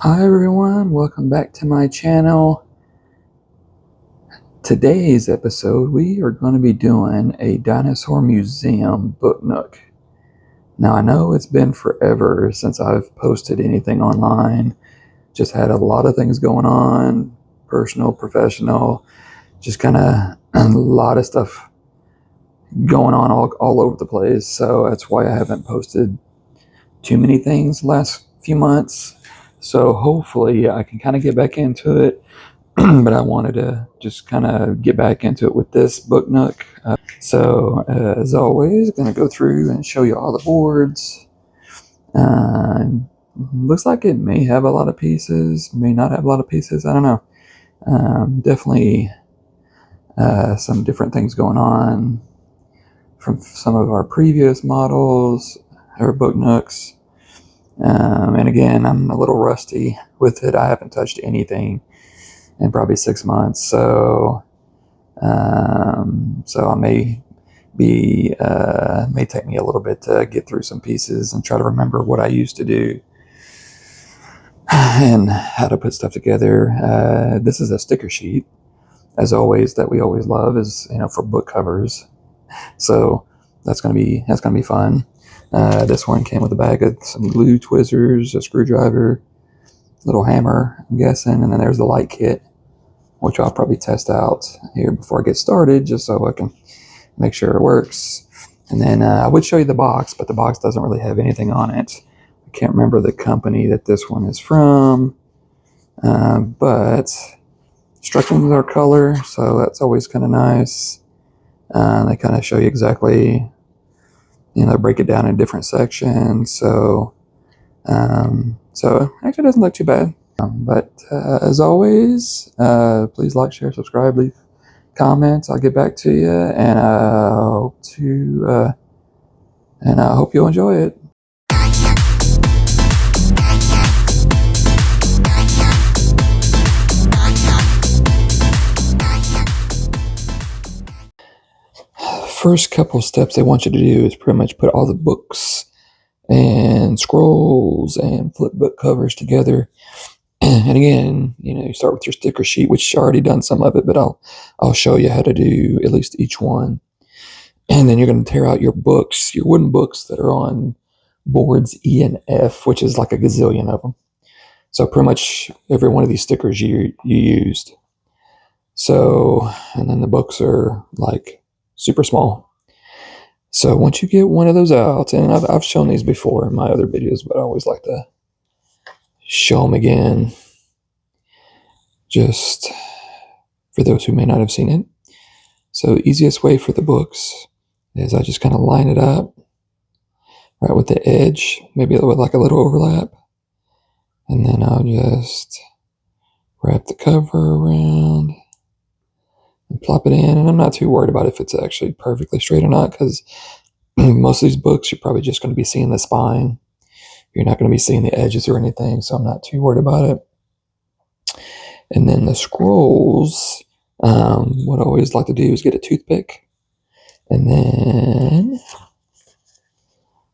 Hi everyone, welcome back to my channel. Today's episode we are going to be doing a dinosaur museum book nook. Now I know it's been forever since I've posted anything online. Just had a lot of things going on, personal, professional, just kind of a lot of stuff going on all over the place. So that's why I haven't posted too many things the last few months. So hopefully I can kind of get back into it. But I wanted to just kind of get back into it with this book nook. As always, going to go through and show you all the boards. Looks like it may have a lot of pieces, may not have a lot of pieces. I don't know. Definitely some different things going on from some of our previous models or book nooks. And again, I'm a little rusty with it. I haven't touched anything in probably 6 months, so I may take me a little bit to get through some pieces and try to remember what I used to do and how to put stuff together. This is a sticker sheet, as always, that we always love, is for book covers. So that's gonna be fun. This one came with a bag of some glue tweezers, a screwdriver, little hammer, I'm guessing, and then there's the light kit, which I'll probably test out here before I get started, just so I can make sure it works. And then I would show you the box, but the box doesn't really have anything on it. I can't remember the company that this one is from, but instructions are color, so that's always kind of nice. They kind of show you exactly, they break it down in different sections, so actually it doesn't look too bad. But as always, please like, share, subscribe, leave comments. I'll get back to you, and I hope you'll enjoy it. First couple steps they want you to do is pretty much put all the books and scrolls and flip book covers together. And again, you start with your sticker sheet, which I've already done some of it, but I'll show you how to do at least each one. And then you're going to tear out your books, your wooden books that are on boards E and F, which is like a gazillion of them. So pretty much every one of these stickers you used. So, and then the books are like super small. So once you get one of those out, and I've shown these before in my other videos, but I always like to show them again, just for those who may not have seen it. So the easiest way for the books is I just kind of line it up right with the edge, maybe with like a little overlap, and then I'll just wrap the cover around and plop it in. And I'm not too worried about if it's actually perfectly straight or not, because most of these books you're probably just going to be seeing the spine. You're not going to be seeing the edges or anything, so I'm not too worried about it. And then the scrolls, what I always like to do is get a toothpick, and then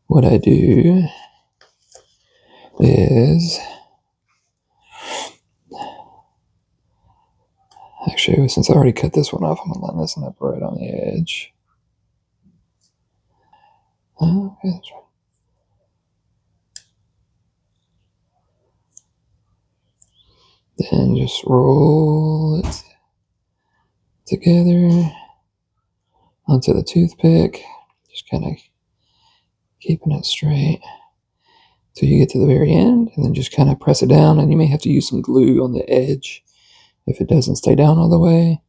what I do is, actually, since I already cut this one off, I'm going to line this one up right on the edge. Okay, that's right. Then just roll it together onto the toothpick, just kind of keeping it straight till you get to the very end, and then just kind of press it down. And you may have to use some glue on the edge if it doesn't stay down all the way.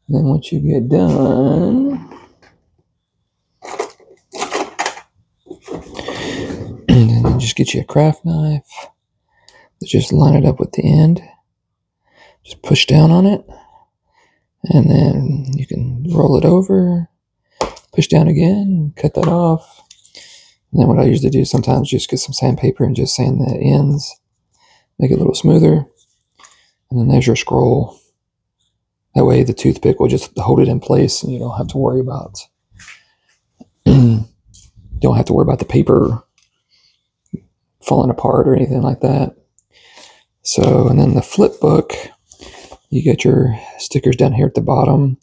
And then once you get done, and then just get you a craft knife, just line it up with the end, just push down on it, and then you can roll it over, push down again, cut that off. And then what I usually do sometimes just get some sandpaper and just sand the ends, make it a little smoother. And then there's your scroll. That way the toothpick will just hold it in place, and you don't have to worry about the paper falling apart or anything like that. So, and then the flip book, you get your stickers down here at the bottom.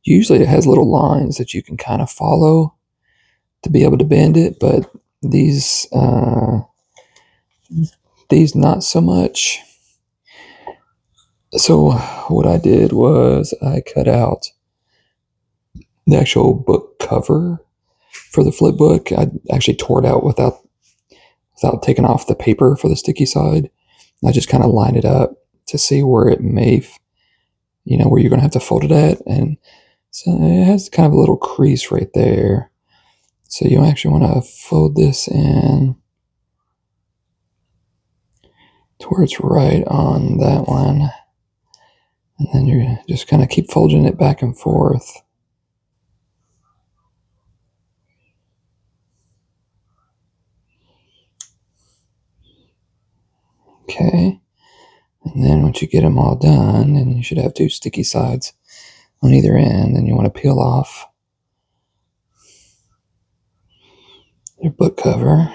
Usually it has little lines that you can kind of follow to be able to bend it, but these not so much. So what I did was I cut out the actual book cover for the flip book. I actually tore it out without taking off the paper for the sticky side. I just kind of lined it up to see where it may, where you're going to have to fold it at. And so it has kind of a little crease right there. So you actually want to fold this in to where it's right on that one. And then you just kind of keep folding it back and forth. Okay. And then once you get them all done, and you should have two sticky sides on either end, then you want to peel off your book cover.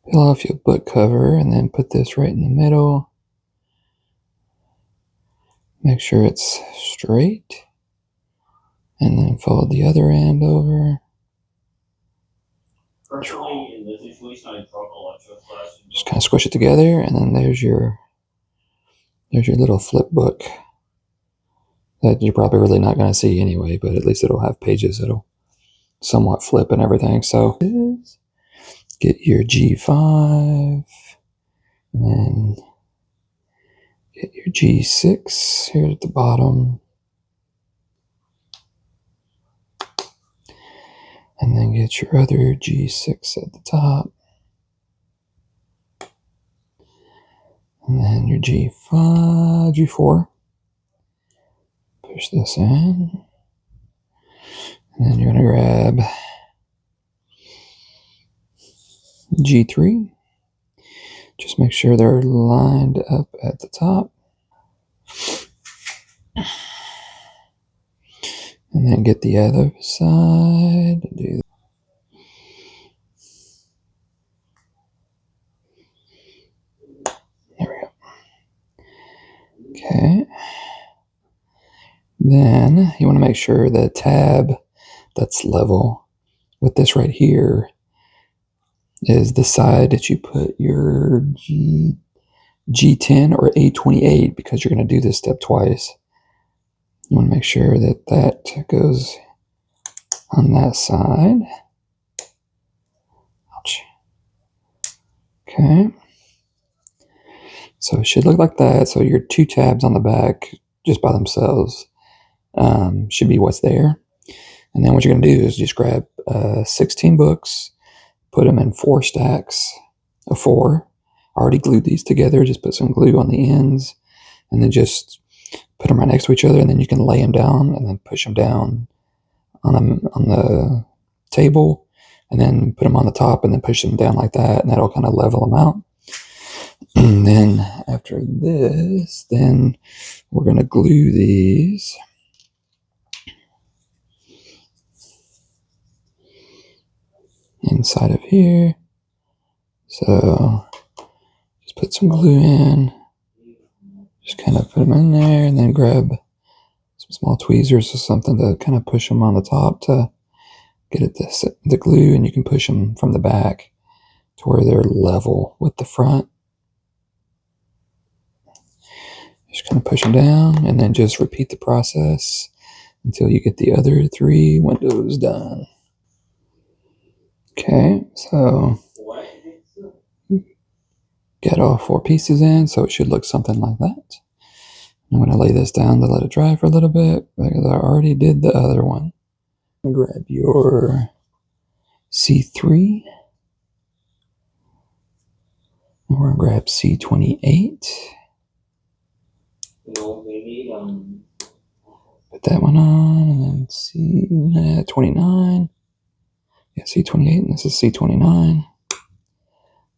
Peel off your book cover and then put this right in the middle. Make sure it's straight. And then fold the other end over. Just kind of squish it together, and then there's your little flip book that you're probably really not going to see anyway, but at least it'll have pages that'll somewhat flip and everything. So get your G5, and then get your G6 here at the bottom, and then get your other G6 at the top, and then your G5, G4. Push this in, and then you're going to grab G3. Just make sure they're lined up at the top. And then get the other side. There we go. Okay. Then you want to make sure the tab that's level with this right here is the side that you put your G10 or A28, because you're going to do this step twice. You want to make sure that that goes on that side. Ouch. Okay. So it should look like that. So your two tabs on the back just by themselves should be what's there. And then what you're going to do is just grab 16 books, put them in 4 stacks of 4. I already glued these together. Just put some glue on the ends, and then just put them right next to each other, and then you can lay them down and then push them down on the table, and then put them on the top and then push them down like that, and that'll kind of level them out. And then after this, then we're going to glue these inside of here. So just put some glue in, just kind of put them in there, and then grab some small tweezers or something to kind of push them on the top to get it the glue, and you can push them from the back to where they're level with the front. Just kind of push them down, and then just repeat the process until you get the other 3 windows done. Okay, so get all 4 pieces in, so it should look something like that. I'm going to lay this down to let it dry for a little bit, because I already did the other one. Grab your C3. We're going to grab C28. Put that one on, and then C29. Yeah, C28, and this is C29.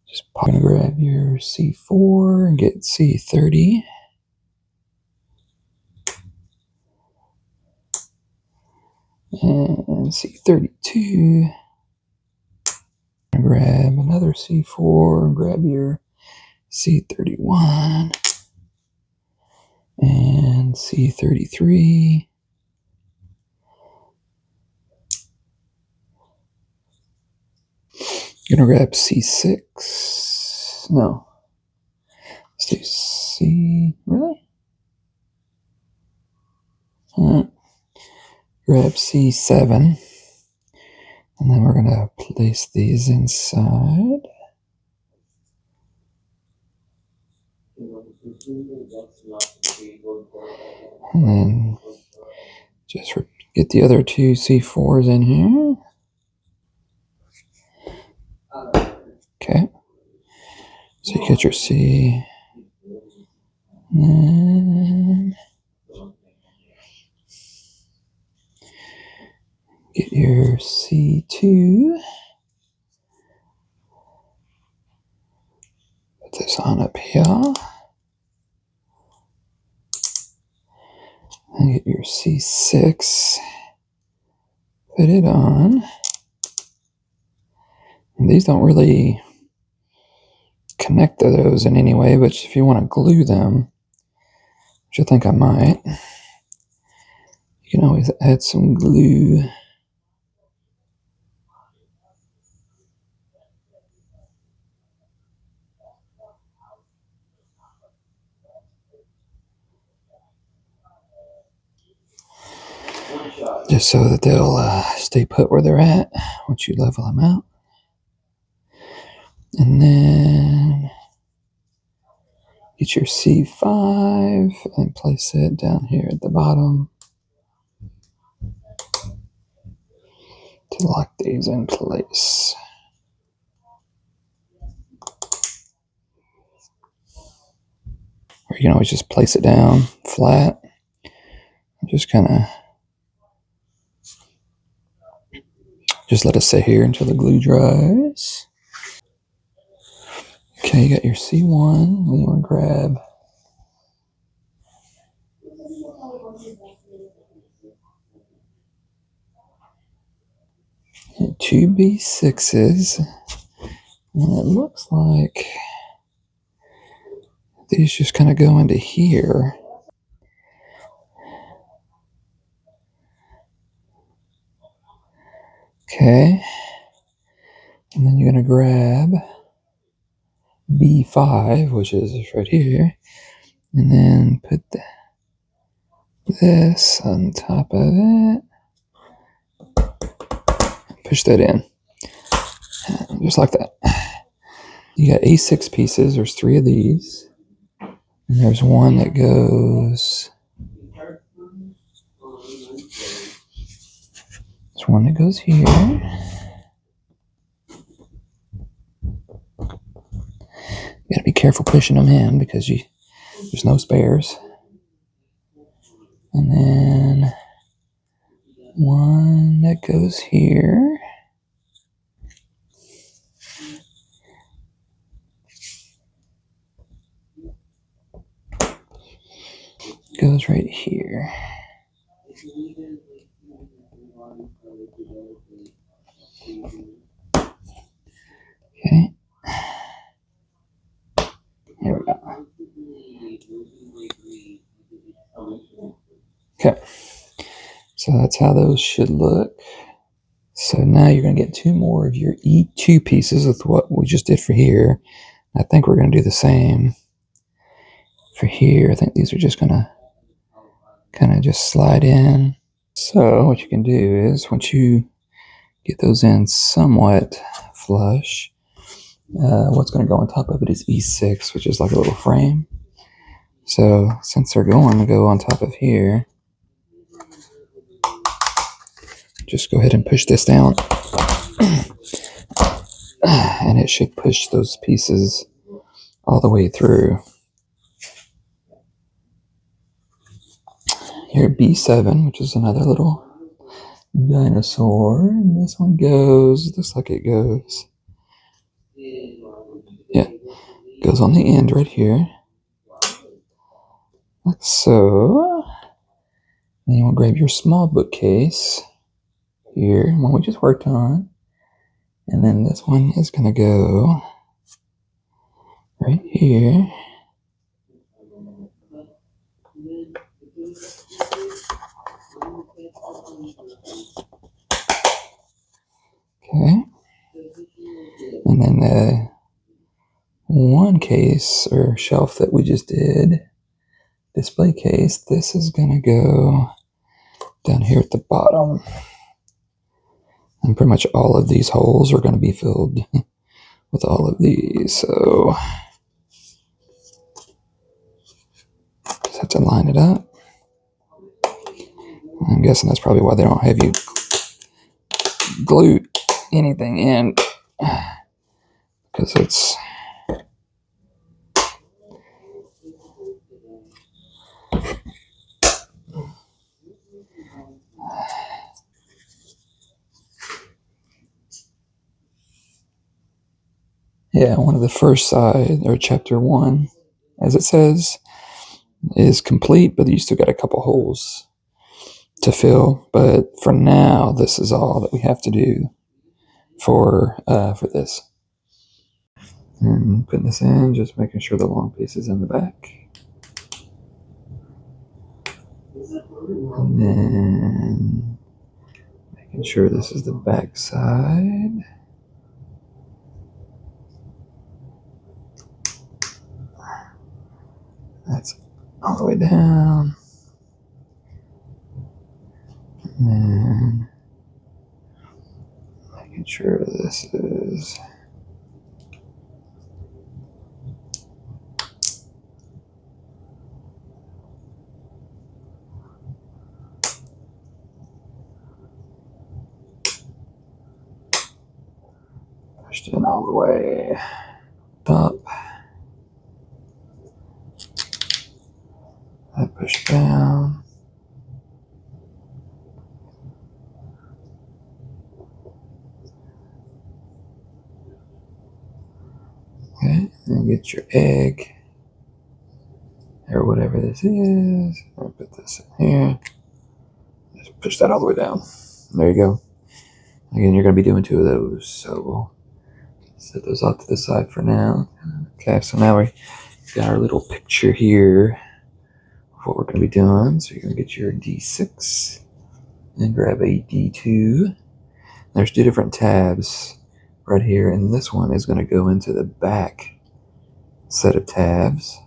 Just pop and grab your C4 and get C30. And C32. Grab another C4. Grab your C31. And C33. Gonna grab C6. No. Let's do C. Really? Grab C7. And then we're gonna place these inside. And then just get the other two C4s in here. Okay. So you get your C. And get your C2. Put this on up here. And get your C6. Put it on. And these don't really connect to those in any way, but if you want to glue them, which I think I might, you can always add some glue. Just so that they'll stay put where they're at once you level them out. And then get your C5 and place it down here at the bottom to lock these in place. Or you can always just place it down flat. Just kind of just let it sit here until the glue dries. Okay, you got your C1. And you want to grab two B6s. And it looks like these just kind of go into here. Okay. And then you're going to grab B5, which is right here. And then put this on top of it. Push that in. Just like that. You got A6 pieces. There's 3 of these. And there's one that goes... There's one that goes here. You gotta be careful pushing them in because there's no spares. And then one that goes here. Goes right here. Okay. There we go. Okay. So that's how those should look. So now you're going to get 2 more of your E2 pieces with what we just did for here. I think we're going to do the same for here. I think these are just going to kind of just slide in. So what you can do is once you get those in somewhat flush, what's going to go on top of it is E6, which is like a little frame. So since they're going to go on top of here, just go ahead and push this down. And it should push those pieces all the way through. Here B7, which is another little dinosaur. And this one goes, looks like it goes. Yeah, goes on the end right here. Like so. Then you want to grab your small bookcase. here, one we just worked on. And then this one is going to go right here. Okay. And then the one case or shelf that we just did, display case, this is going to go down here at the bottom. And pretty much all of these holes are going to be filled with all of these. So just have to line it up. I'm guessing that's probably why they don't have you glue anything in, because it's one of the first side, or chapter 1, as it says, is complete, but you still got a couple holes to fill. But for now, this is all that we have to do for this. And putting this in, just making sure the long piece is in the back. And then making sure this is the back side. That's all the way down. And then making sure this is pushed in all the way up. That pushed down. Okay, and get your egg, or whatever this is. I'll put this in here. Just push that all the way down. There you go. Again, you're going to be doing 2 of those, so we'll set those off to the side for now. Okay, so now we got our little picture here of what we're going to be doing. So you're going to get your D6 and grab a D2. There's 2 different tabs right here, and this one is going to go into the back set of tabs.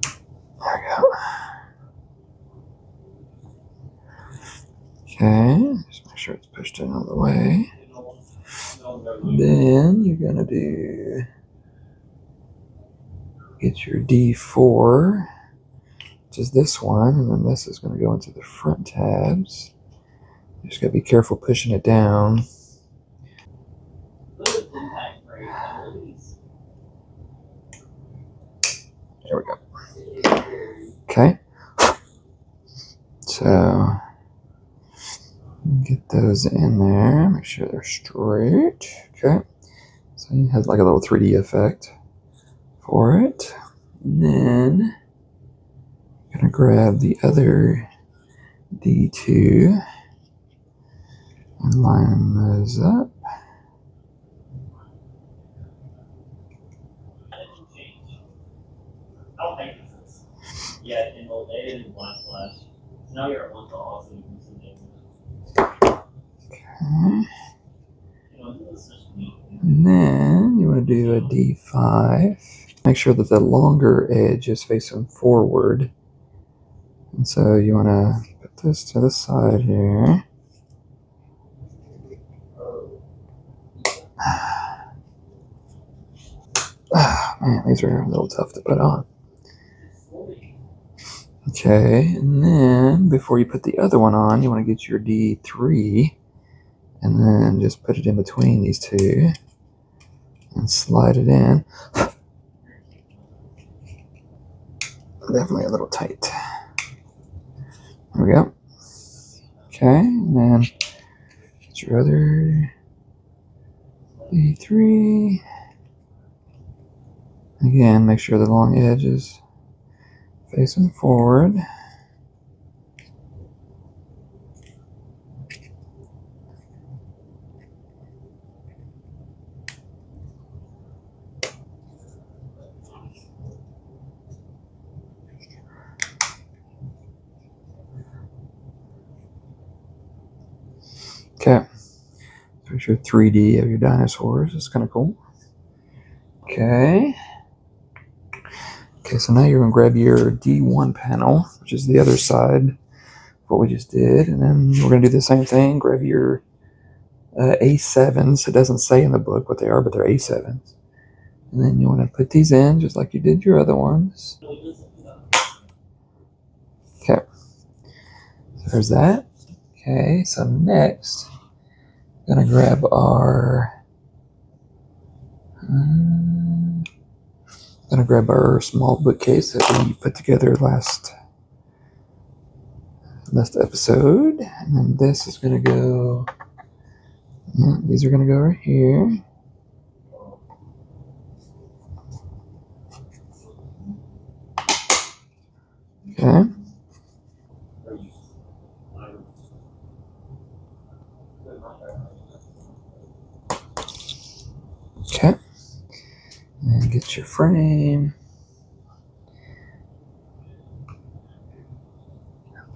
There we go. Okay, just make sure it's pushed in all the way. Then you're going to get your D4, which is this one, and then this is going to go into the front tabs. You just got to be careful pushing it down. There we go. Okay. So get those in there. Make sure they're straight. Okay. So you have like a little 3D effect for it. And then I'm going to grab the other D2 and line those up. Yeah, in old they didn't black flash. So now you're at 1 call, so you can see them. Okay. And then you want to do a D5. Make sure that the longer edge is facing forward. And so you want to put this to the side here. Man, these are a little tough to put on. Okay, and then before you put the other one on, you want to get your D3 and then just put it in between these 2 and slide it in. Definitely a little tight. There we go. Okay, and then get your other D3. Again, make sure the long edge is facing forward. Okay. There's your 3D of your dinosaurs. It's kind of cool. Okay. Okay, so now you're going to grab your D1 panel, which is the other side of what we just did. And then we're going to do the same thing. Grab your A7s. It doesn't say in the book what they are, but they're A7s. And then you want to put these in just like you did your other ones. Okay. So there's that. Okay, so next, I'm going to grab our... gonna grab our small bookcase that we put together last episode, and then this is gonna go. Yeah, these are gonna go right here. Okay. Okay. And get your frame.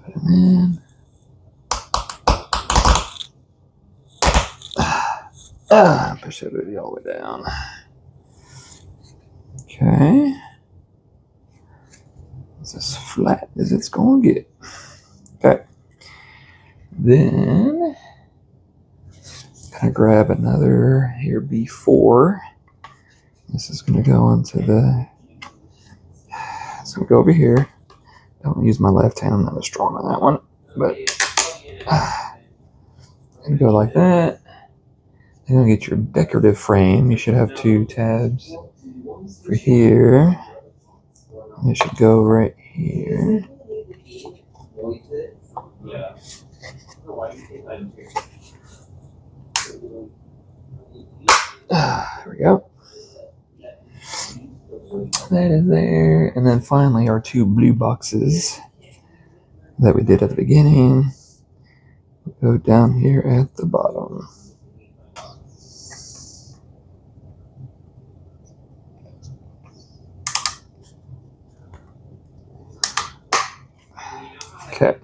Put them in. Push that baby all the way down. Okay. It's as flat as it's going to get. Okay. Then, gonna grab another here B4. This is gonna go into the. It's gonna go over here. Don't use my left hand. I'm not as strong on that one, but gonna go like that. You're gonna get your decorative frame. You should have 2 tabs for here. It should go right here. There we go. That is there. And then finally our 2 blue boxes that we did at the beginning go down here at the bottom. Okay.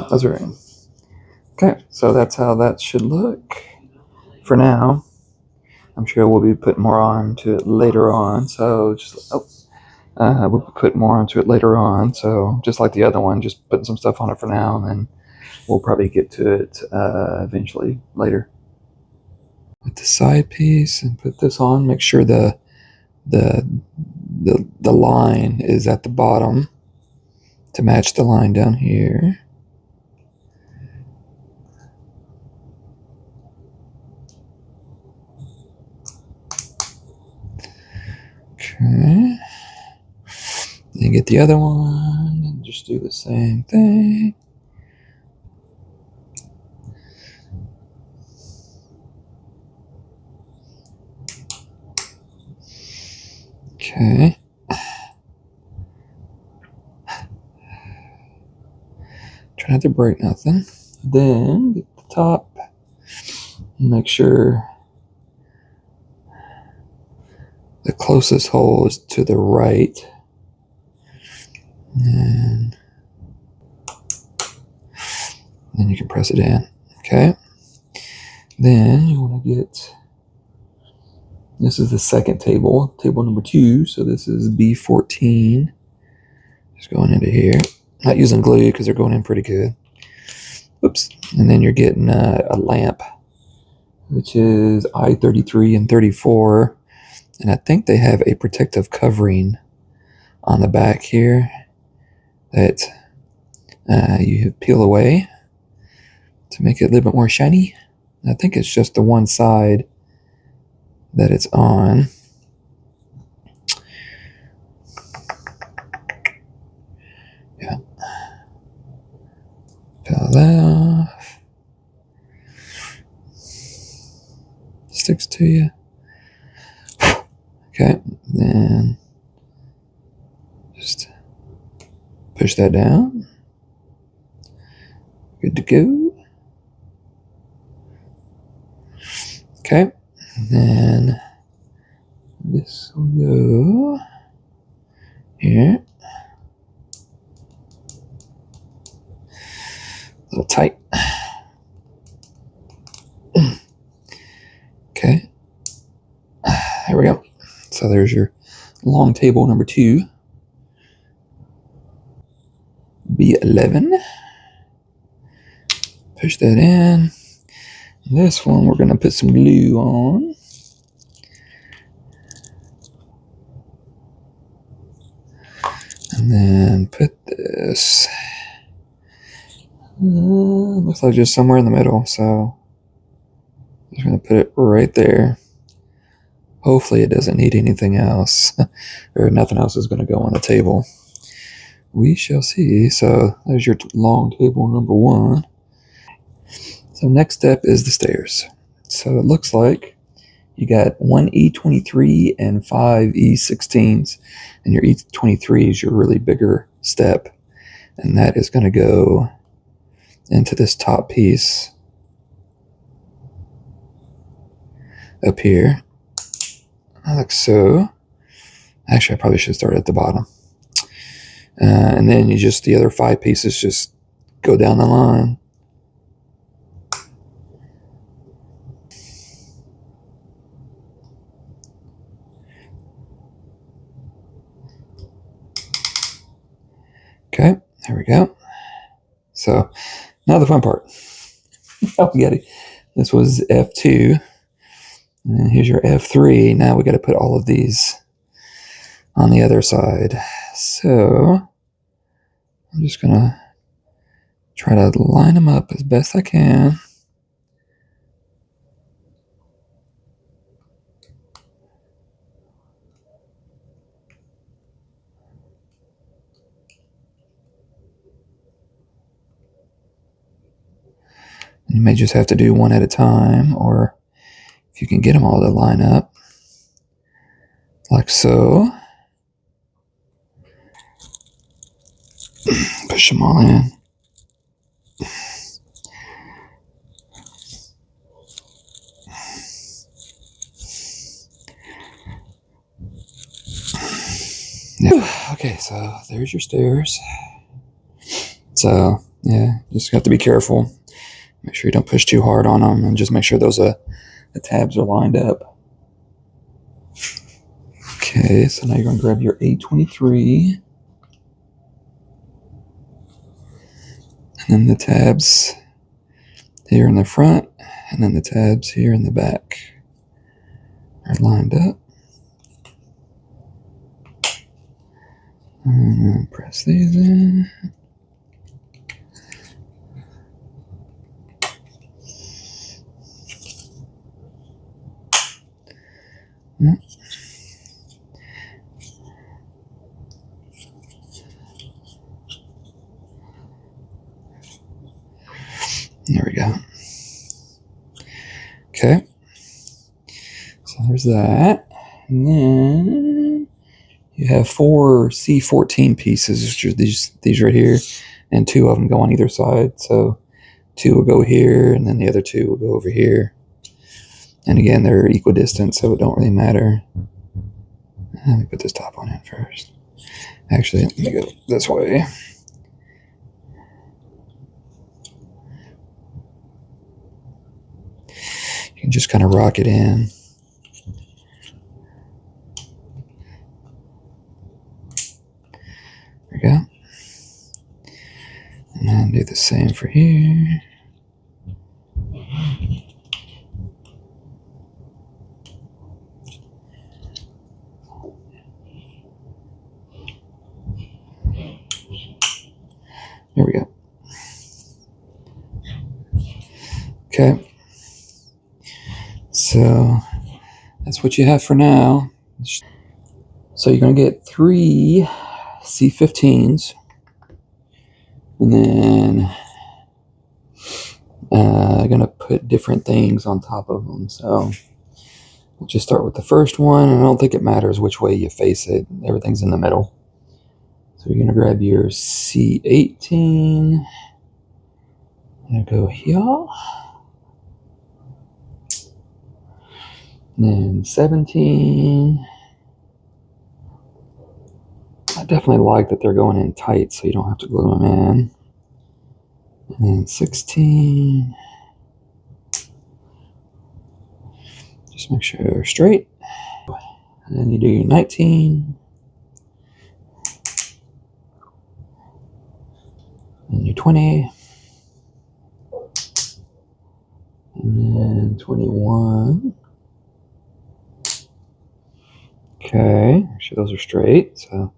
Those are in. Okay, so that's how that should look for now. I'm sure we'll be putting more onto it later on. So just we'll put more onto it later on. So just like the other one, just putting some stuff on it for now, and then we'll probably get to it eventually later. Put the side piece and put this on. Make sure the line is at the bottom to match the line down here. Okay. Then get the other one and just do the same thing. Okay. Try not to break nothing. Then get the top. Make sure the closest hole is to the right. And then you can press it in. Okay. Then you want to get, this is the second table, table number 2. So this is B14. Just going into here. Not using glue because they're going in pretty good. Oops. And then you're getting a lamp, which is I33 and 34. And I think they have a protective covering on the back here that you peel away to make it a little bit more shiny. I think it's just the one side that it's on. Yeah. Peel that off. Sticks to you. Okay, then just push that down. Good to go. Okay, and then this will go here. A little tight. So there's your long table number 2. B11. Push that in. This one we're going to put some glue on. And then put this. Looks like just somewhere in the middle, so I'm just going to put it right there. Hopefully it doesn't need anything else, or nothing else is going to go on the table. We shall see. So there's your long table number 1. So next step is the stairs. So it looks like you got 1 E23 and 5 E16s, and your E23 is your really bigger step, and that is going to go into this top piece up here, like so. Actually, I probably should start at the bottom, and then you just, the other 5 pieces just go down the line. Okay, there we go. So now the fun part. Oh, we got it. This was F2, and here's your F3. Now we got to put all of these on the other side. So I'm just gonna try to line them up as best I can. You may just have to do one at a time, or if you can get them all to line up, like so. Push them all in. Yeah. Okay, so there's your stairs. So yeah, just have to be careful. Make sure you don't push too hard on them, and just make sure those the tabs are lined up. Okay, so now you're going to grab your A23, and then the tabs here in the front, and then the tabs here in the back are lined up. And then press these in. Yep. There we go. Okay. So there's that. And then you have 4 C14 pieces, which are these right here, and 2 of them go on either side. So 2 will go here, and then the other 2 will go over here. And again, they're equidistant, so it don't really matter. Let me put this top one in first. Actually, let me go this way. You can just kind of rock it in. There we go. And then do the same for here. There we go. Okay. So that's what you have for now. So you're going to get 3 C15s, and then I'm going to put different things on top of them. So we'll just start with the first one, and I don't think it matters which way you face it. Everything's in the middle. So you're going to grab your C18, and go here, and then 17. I definitely like that they're going in tight, so you don't have to glue them in. And then 16. Just make sure they're straight. And then you do your 19. And your 20. And then 21. Okay, make sure those are straight. So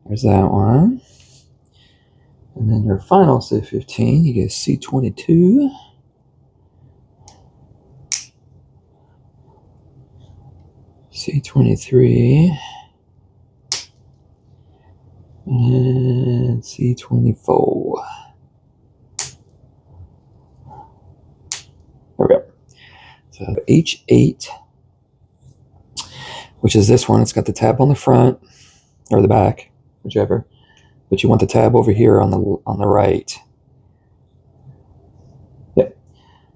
there's that one. And then your final C15, you get C22. C23. And C24. There we go. So H8, which is this one. It's got the tab on the front or the back, whichever. But you want the tab over here on the right. Yep.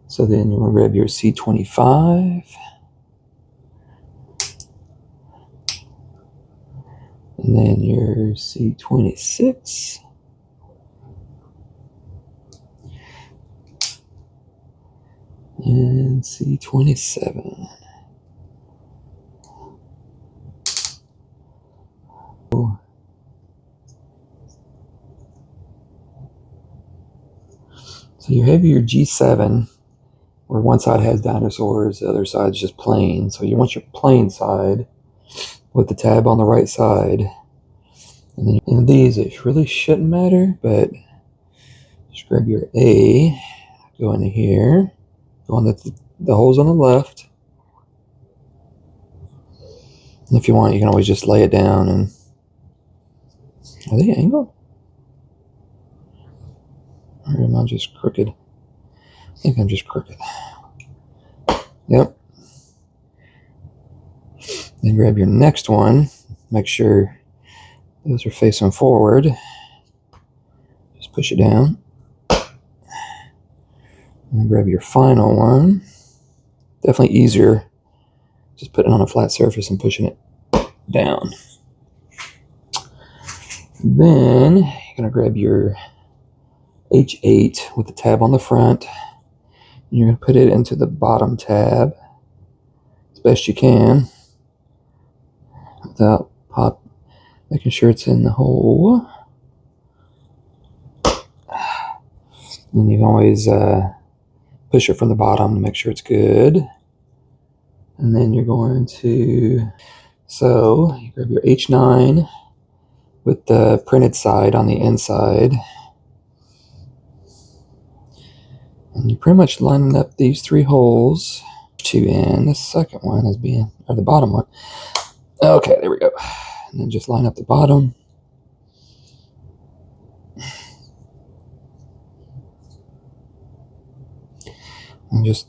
So then you want to grab your C25. And then your C26. And C27. So you have your G7, where one side has dinosaurs, the other side's just plain. So you want your plain side with the tab on the right side. And then in these, it really shouldn't matter, but just grab your A, go into here, go on the holes on the left. And if you want, you can always just lay it down. And are they angled? Or am I just crooked? I think I'm just crooked. Yep. Then grab your next one. Make sure those are facing forward. Just push it down. And grab your final one. Definitely easier just putting it on a flat surface and pushing it down. Then you're going to grab your H8 with the tab on the front. And you're going to put it into the bottom tab as best you can without making sure it's in the hole. Then you can always push it from the bottom to make sure it's good. And then you're going to, so you grab your H9 with the printed side on the inside. And you're pretty much lining up these three holes. Two in, the second one is being, or the bottom one. Okay, there we go. And then just line up the bottom. And just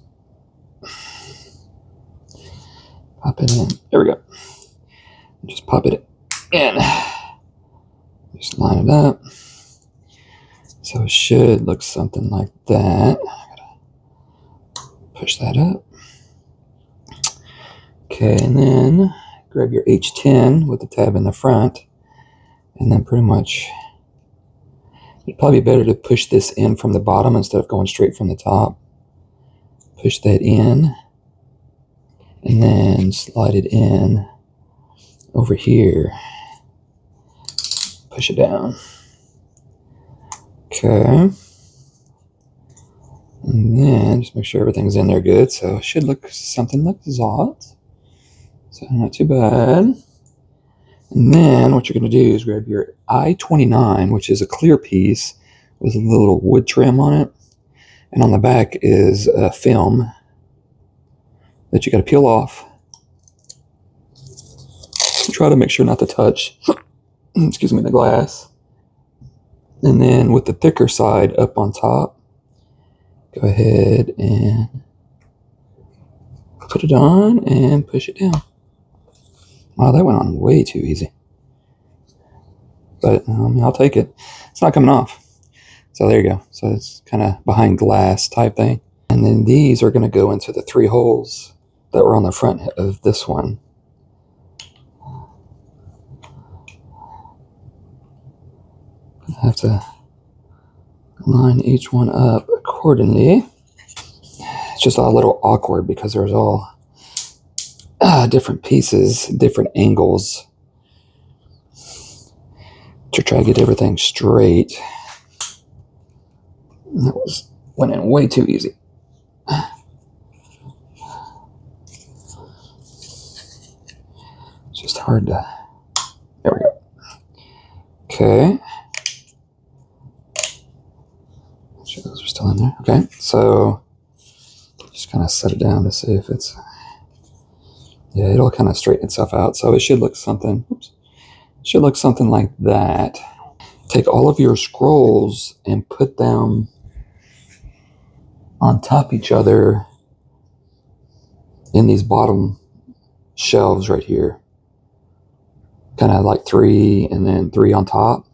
pop it in. There we go. And just pop it in. Just line it up. So it should look something like that. I gotta push that up. Okay, and then grab your H10 with the tab in the front. And then pretty much, it'd probably be better to push this in from the bottom instead of going straight from the top. Push that in. And then slide it in over here. Push it down. Okay. And then just make sure everything's in there good. So it should look something like that. So not too bad. And then what you're going to do is grab your I-29, which is a clear piece with a little wood trim on it. And on the back is a film that you got to peel off. Try to make sure not to touch, excuse me, the glass. And then with the thicker side up on top, go ahead and put it on and push it down. Wow, that went on way too easy. But I'll take it. It's not coming off. So there you go. So it's kind of behind glass type thing. And then these are going to go into the three holes that were on the front of this one. I have to line each one up accordingly. It's just a little awkward because there's all different pieces, different angles to try to get everything straight. That went in way too easy. It's just hard to. There we go. Okay. Make sure those are still in there. Okay, so just kind of set it down to see if it's. Yeah, it'll kind of straighten itself out. So it should look something. Oops. Should look something like that. Take all of your scrolls and put them on top of each other in these bottom shelves right here. Kind of like 3 and then 3 on top.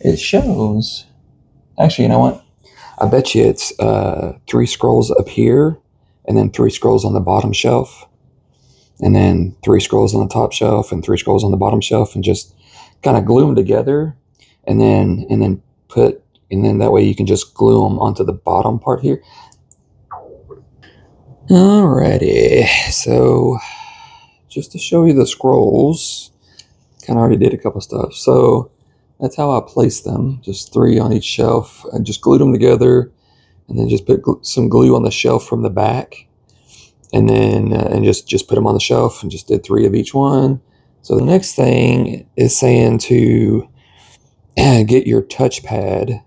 It shows. Actually, you know what? I bet you it's 3 scrolls up here and then 3 scrolls on the bottom shelf. And then 3 scrolls on the top shelf and 3 scrolls on the bottom shelf, and just kind of glue them together, and then that way you can just glue them onto the bottom part here. Alrighty, so just to show you the scrolls, kind of already did a couple stuff. So that's how I place them, just 3 on each shelf. I just glued them together, and then just put some glue on the shelf from the back. And then and just put them on the shelf, and just did 3 of each one. So the next thing is saying to get your touchpad.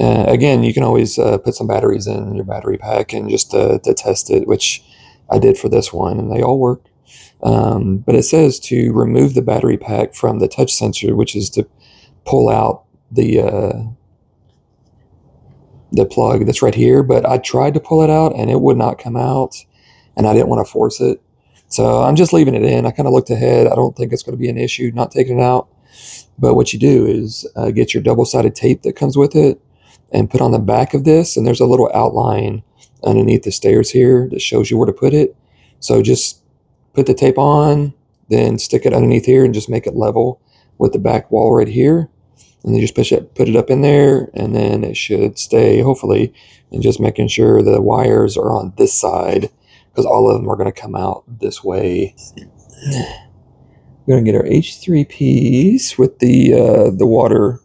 Again, you can always put some batteries in your battery pack and just to test it, which I did for this one, and they all work. But it says to remove the battery pack from the touch sensor, which is to pull out the plug that's right here. But I tried to pull it out, and it would not come out. And I didn't want to force it. So I'm just leaving it in. I kind of looked ahead. I don't think it's going to be an issue not taking it out. But what you do is get your double-sided tape that comes with it and put on the back of this. And there's a little outline underneath the stairs here that shows you where to put it. So just put the tape on, then stick it underneath here and just make it level with the back wall right here. And then just put it up in there, and then it should stay, hopefully. And just making sure the wires are on this side, because all of them are going to come out this way. We're going to get our H3 piece with the water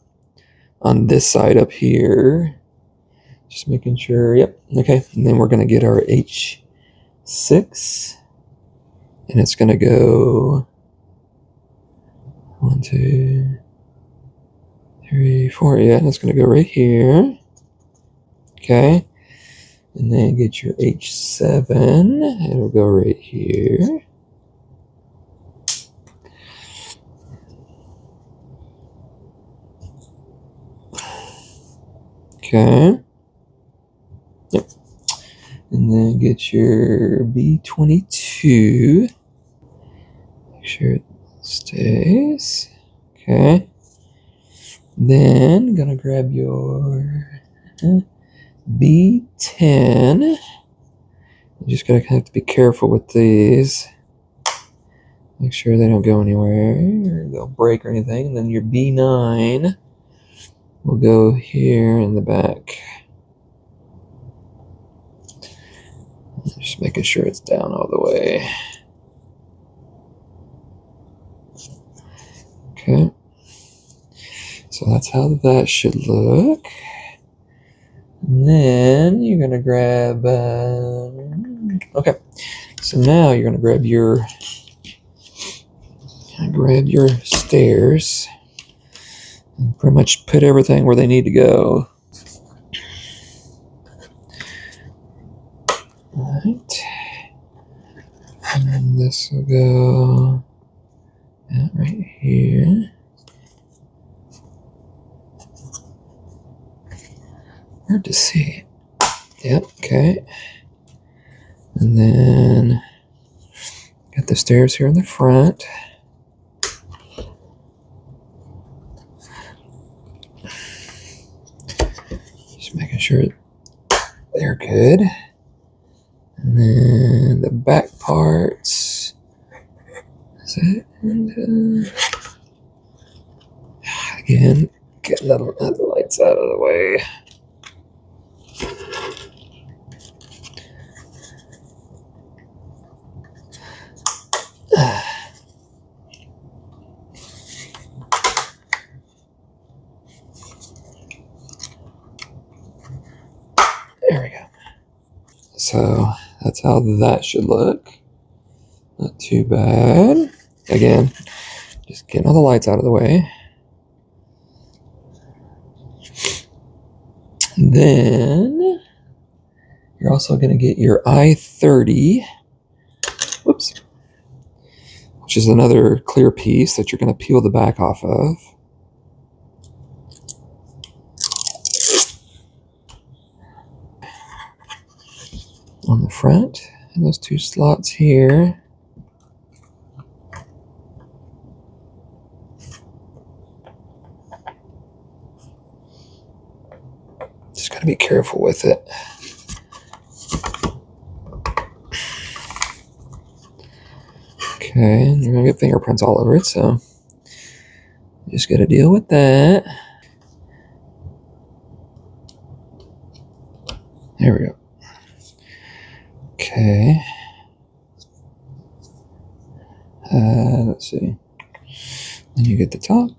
on this side up here. Just making sure, yep, okay. And then we're going to get our H6, and it's going to go 1, 2, 3, 4, yeah, and it's going to go right here. Okay. And then get your H7. It'll go right here. Okay. Yep. And then get your B22. Make sure it stays. Okay. Then gonna grab your B10. You just gotta have to be careful with these. Make sure they don't go anywhere or they'll break or anything. And then your B9 will go here in the back. Just making sure it's down all the way. Okay. So that's how that should look. And then you're gonna grab, okay. So now you're gonna grab your stairs and pretty much put everything where they need to go. All right. And then this will go right here. Hard to see. Yep, okay. And then got the stairs here in the front. Just making sure they're good. And then the back parts. That's it. And again, getting the lights out of the way. So that's how that should look. Not too bad. Again, just getting all the lights out of the way. Then you're also going to get your I-30, whoops, which is another clear piece that you're going to peel the back off of. On the front, and those two slots here. Just got to be careful with it. Okay, and you're going to get fingerprints all over it, so just got to deal with that. There we go. Okay. Let's see. Then you get the top.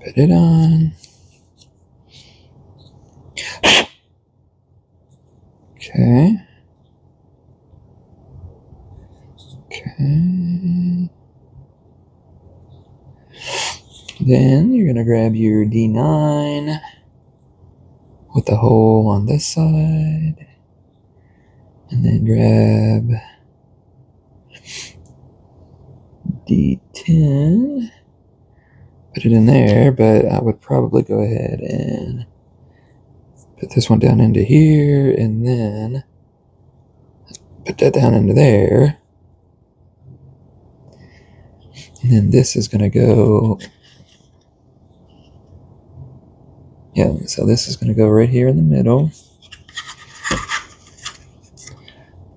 Put it on. Okay. Okay. Then you're going to grab your D9 with the hole on this side. And then grab D10. Put it in there, but I would probably go ahead and put this one down into here, and then put that down into there. And then this is going to go, yeah, so this is going to go right here in the middle.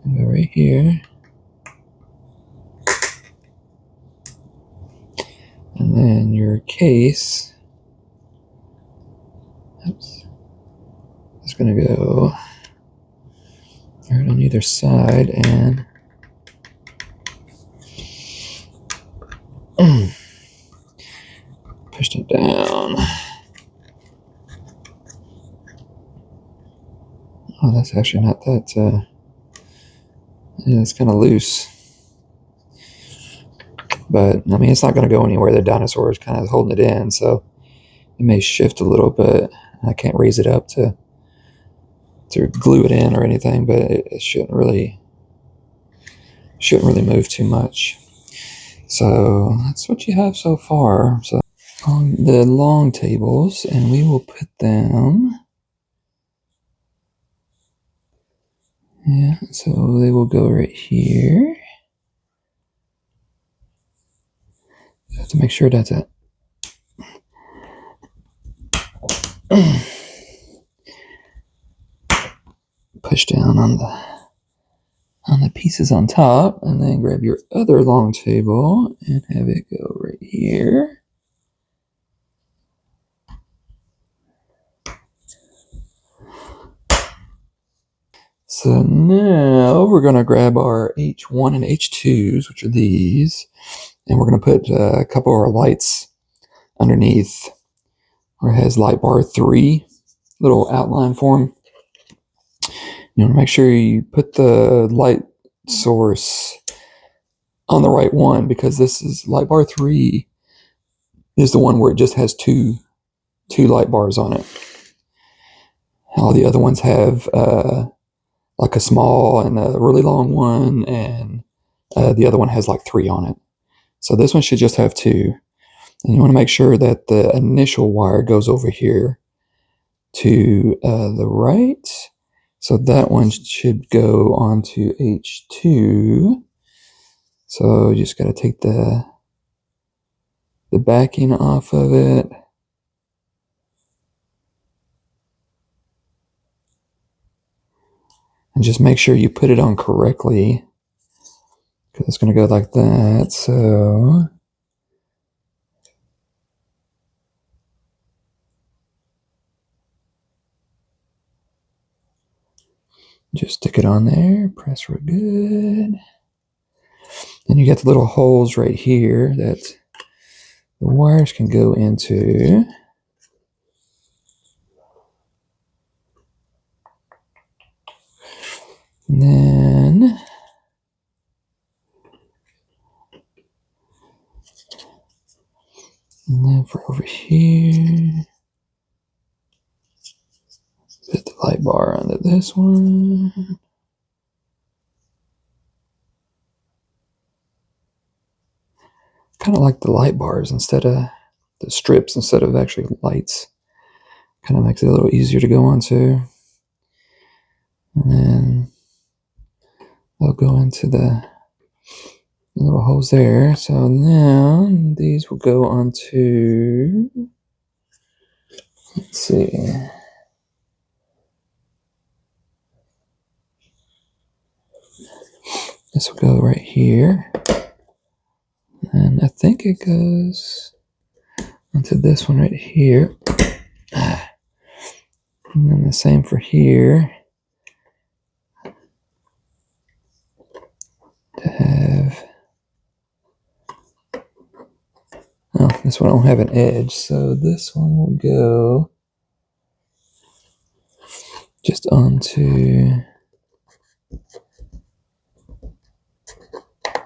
Go right here. And then your case, oops, is going to go right on either side, and pushed it down. Oh, that's actually not that, yeah, it's kind of loose. But, I mean, it's not going to go anywhere. The dinosaur is kind of holding it in, so it may shift a little bit. I can't raise it up to glue it in or anything, but it shouldn't really move too much. So that's what you have so far. So on the long tables, and we will put them, yeah, so they will go right here. You have to make sure that's it. Push down on the pieces on top, and then grab your other long table and have it go right here. So now we're going to grab our H1 and H2s, which are these, and we're going to put a couple of our lights underneath where it has light bar 3, little outline form. You want to make sure you put the light source on the right one, because this is light bar 3 is the one where it just has two light bars on it. All the other ones have like a small and a really long one, and the other one has like 3 on it. So this one should just have 2. And you want to make sure that the initial wire goes over here to the right. So that one should go onto H2. So you just got to take the backing off of it. And just make sure you put it on correctly, because it's going to go like that. So just stick it on there, press real good. Then you get the little holes right here that the wires can go into. And then for over here, put the light bar onto this one. Kind of like the light bars instead of the strips, instead of actually lights. Kind of makes it a little easier to go onto. And then they'll go into the little holes there. So now these will go onto, let's see. This will go right here. And I think it goes onto this one right here. And then the same for here. To have, oh, this one don't have an edge, so this one will go just onto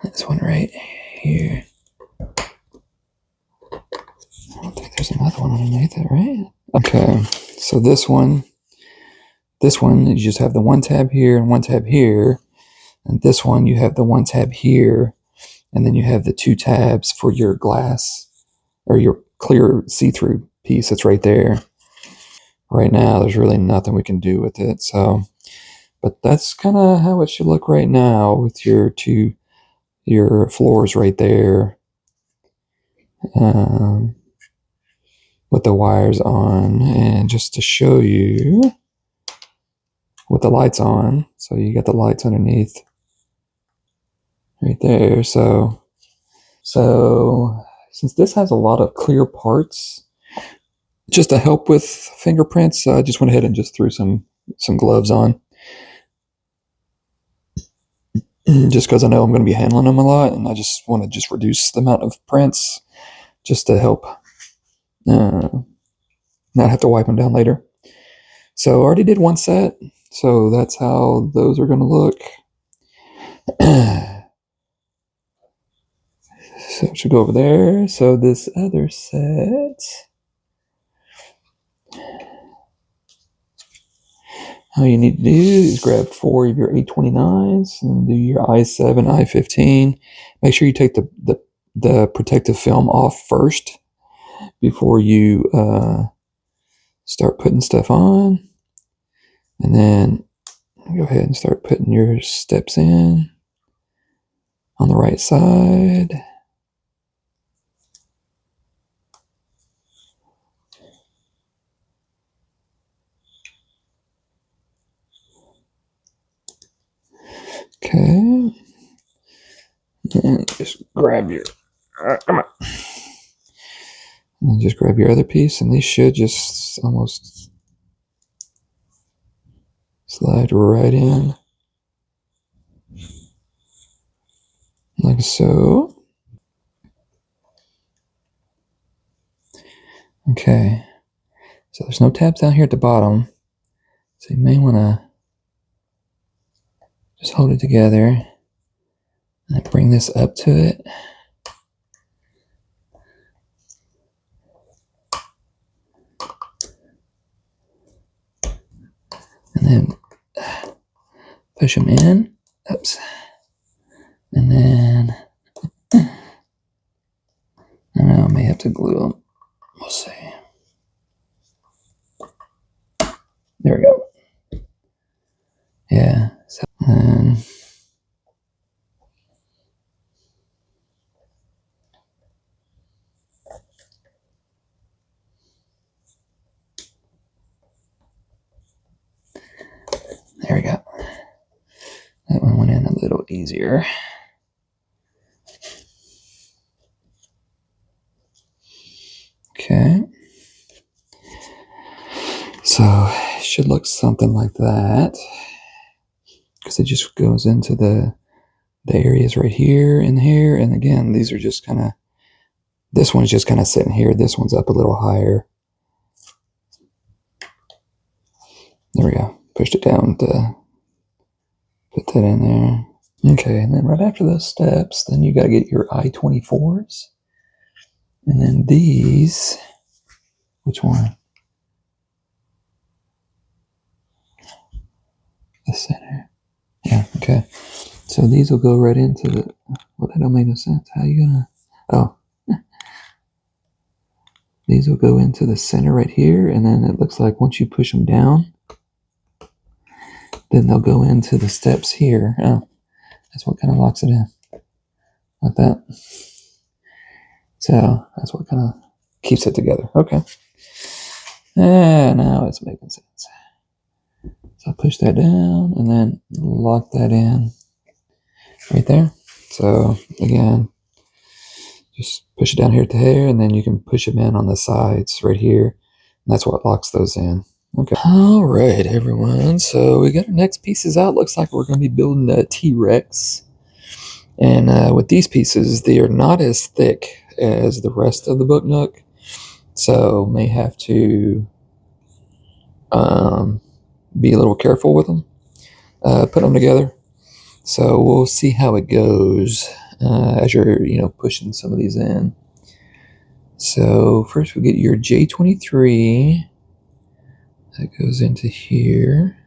this one right here. I don't think there's another one underneath it, right? Okay, so this one, you just have the one tab here and one tab here. And this one, you have the one tab here. And then you have the two tabs for your glass or your clear see-through piece that's right there. Right now, there's really nothing we can do with it. So, but that's kind of how it should look right now with your floors right there. With the wires on, and just to show you with the lights on, so you got the lights underneath right there. So since this has a lot of clear parts, just to help with fingerprints, I just went ahead and just threw some gloves on, just because I know I'm going to be handling them a lot, and I just want to just reduce the amount of prints, just to help not have to wipe them down later. So I already did one set, so that's how those are going to look. So it should go over there. So this other set, all you need to do is grab 4 of your 829s and do your I7, I15. Make sure you take the protective film off first before you start putting stuff on. And then go ahead and start putting your steps in on the right side. Okay. And just grab your, come on. And just grab your other piece, and these should just almost slide right in. Like so. Okay. So there's no tabs down here at the bottom. So you may want to just hold it together and bring this up to it. And then push them in. Oops. And then, I don't know, I may have to glue them. We'll see. There we go. Yeah. So, there we go. That one went in a little easier. Okay. So it should look something like that, because it just goes into the areas right here and here. And again, these are just kind of, this one's just kind of sitting here. This one's up a little higher. There we go. Pushed it down to Put that in there. Okay, and then right after those steps, then you got to get your I-24s. And then these, which one? The center. Yeah, okay. So these will go right into the, well, that don't make no sense. How you gonna, oh. These will go into the center right here, and then it looks like once you push them down, then they'll go into the steps here. Oh, that's what kind of locks it in. Like that. So that's what kind of keeps it together. Okay. And now it's making sense. So push that down and then lock that in right there. So again, just push it down here to here, and then you can push them in on the sides right here. And that's what locks those in. Okay. All right, everyone. So we got our next pieces out. Looks like we're going to be building a T-Rex. And with these pieces, they are not as thick as the rest of the book nook. So may have to be a little careful with them. Put them together. So we'll see how it goes as you're, pushing some of these in. So first we'll get your J23. That goes into here.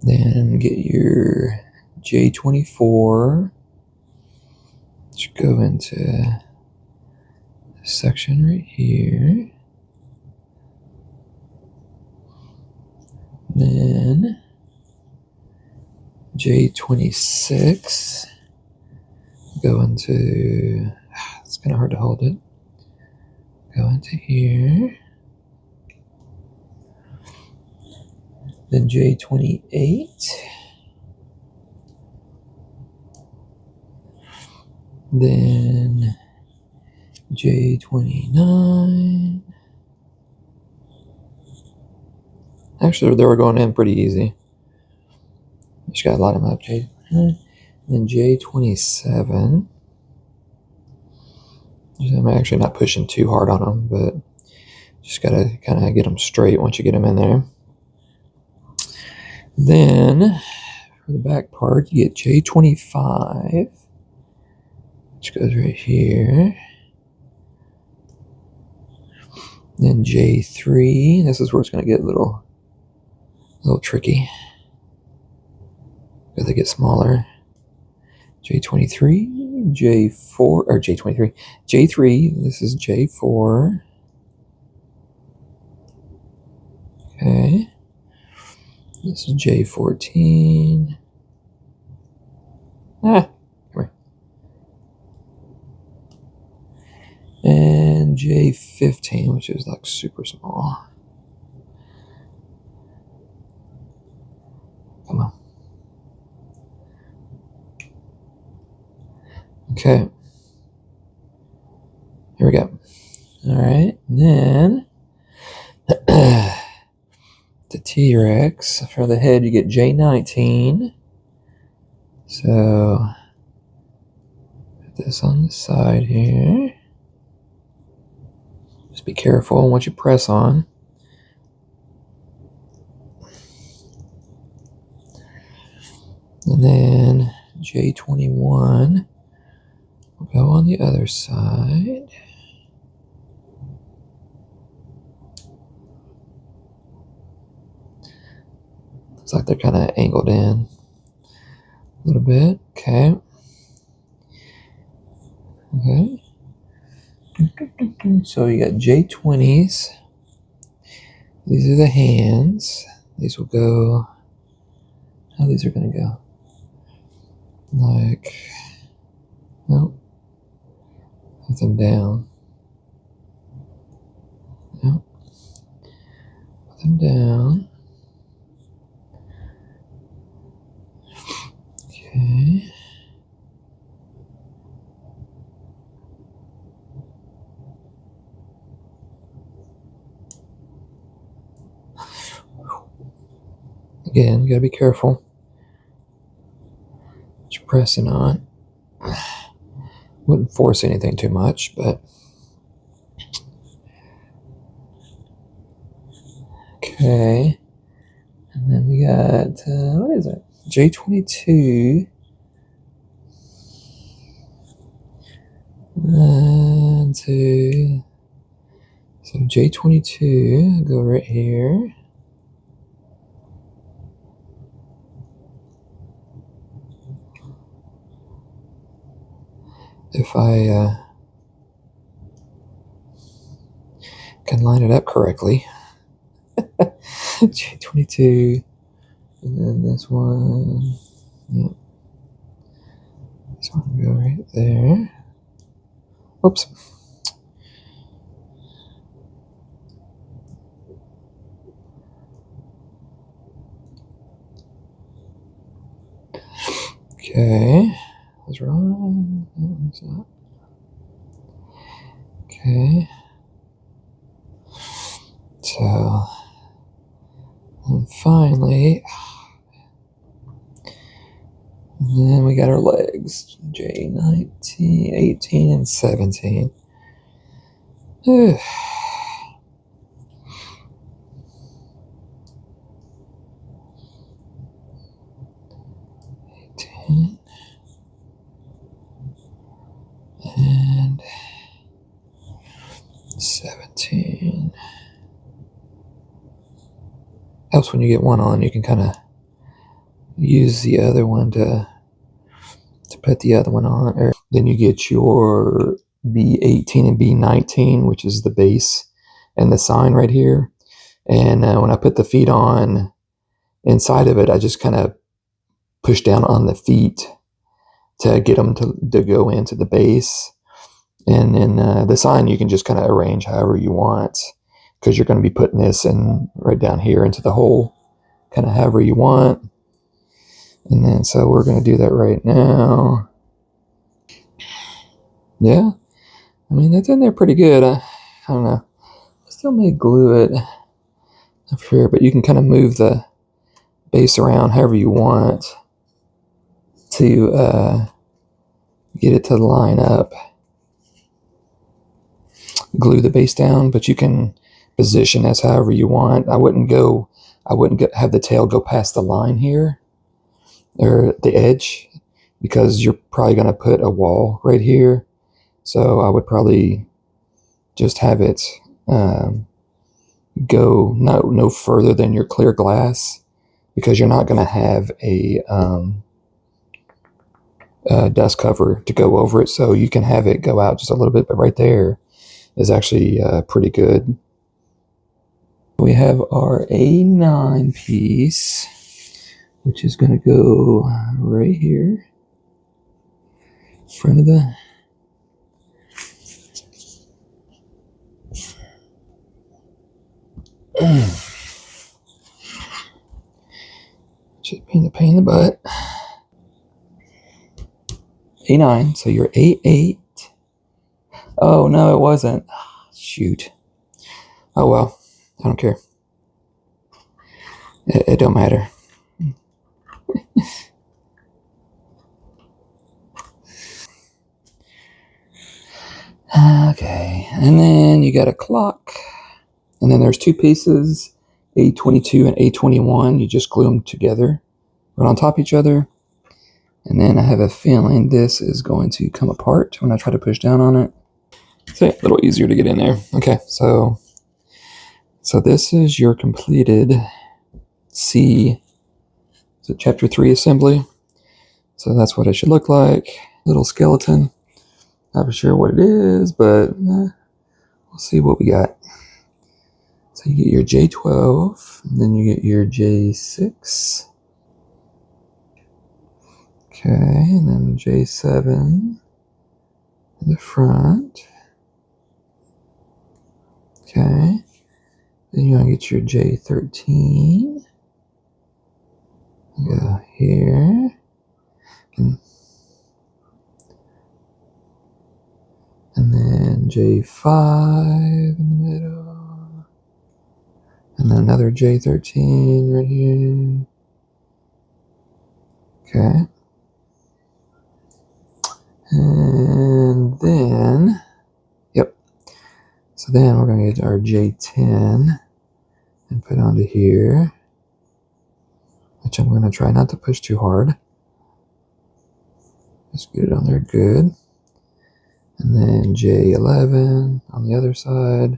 Then get your J24. Should go into this section right here. Then J26. Go into, it's kind of hard to hold it. Go into here. Then J28. Then J29. Actually, they were going in pretty easy. Just gotta line them up. J29. Then J27. I'm actually not pushing too hard on them, but just gotta kind of get them straight once you get them in there. Then for the back part, you get J25, which goes right here. Then J3. This is where it's going to get a little tricky because they get smaller. J23, J4, or J23, J3. This is J4. Okay. This is J14. Come here. And J15, which is like super small. Come on. Okay. Here we go. All right. And then the T-Rex. For the head, you get J19. So put this on the side here. Just be careful once you press on. And then J21 will go on the other side. Looks like they're kind of angled in a little bit. Okay. Okay. So you got J20s. These are the hands. These will go. How these are going to go? Like, nope. Put them down. Nope. Put them down. Okay. Again, you gotta be careful what you're pressing on. Wouldn't force anything too much, but okay. And then we got what is it? J22. One, two. So J22, go right here. If I can line it up correctly. J22, and then this one. Yep. This one will go right there. Oops. Okay. I was wrong. That one's up. Okay. So, and finally, and then we got our legs. J19, 18, and 17. 18, and 17. Helps when you get one on, you can kind of use the other one to put the other one on. Or then you get your B18 and B19, which is the base and the sign right here. And when I put the feet on inside of it, I just kind of push down on the feet to get them to go into the base. And then the sign you can just kind of arrange however you want, because you're going to be putting this in right down here into the hole, kind of however you want. And then so we're going to do that right now. Yeah, I mean, it's in there pretty good. I don't know. I still may glue it up here, but you can kind of move the base around however you want to get it to line up. Glue the base down, but you can position as however you want. I wouldn't have the tail go past the line here, or the edge, because you're probably going to put a wall right here. So I would probably just have it go no further than your clear glass, because you're not going to have a dust cover to go over it. So you can have it go out just a little bit, but right there is actually pretty good. We have our A9 piece, which is going to go right here in front of the should be in the pain in the butt. A9, so you're A8. Oh no, it wasn't. Shoot. Oh well, I don't care. It don't matter. Okay, and then you got a clock, and then there's two pieces, A22 and A21. You just glue them together, right on top of each other, and then I have a feeling this is going to come apart when I try to push down on it. So a little easier to get in there. Okay, so this is your completed C, so chapter 3 assembly. So that's what it should look like. Little skeleton. Not sure what it is, but we'll see what we got. So you get your J12, and then you get your J6. Okay, and then J7 in the front. Okay, then you're going to get your J13. Go here. And then J5 in the middle. And then another J13 right here. Okay. And then, yep. So then we're going to get our J10 and put onto here. which I'm going to try not to push too hard. Just get it on there good. And then J11 on the other side.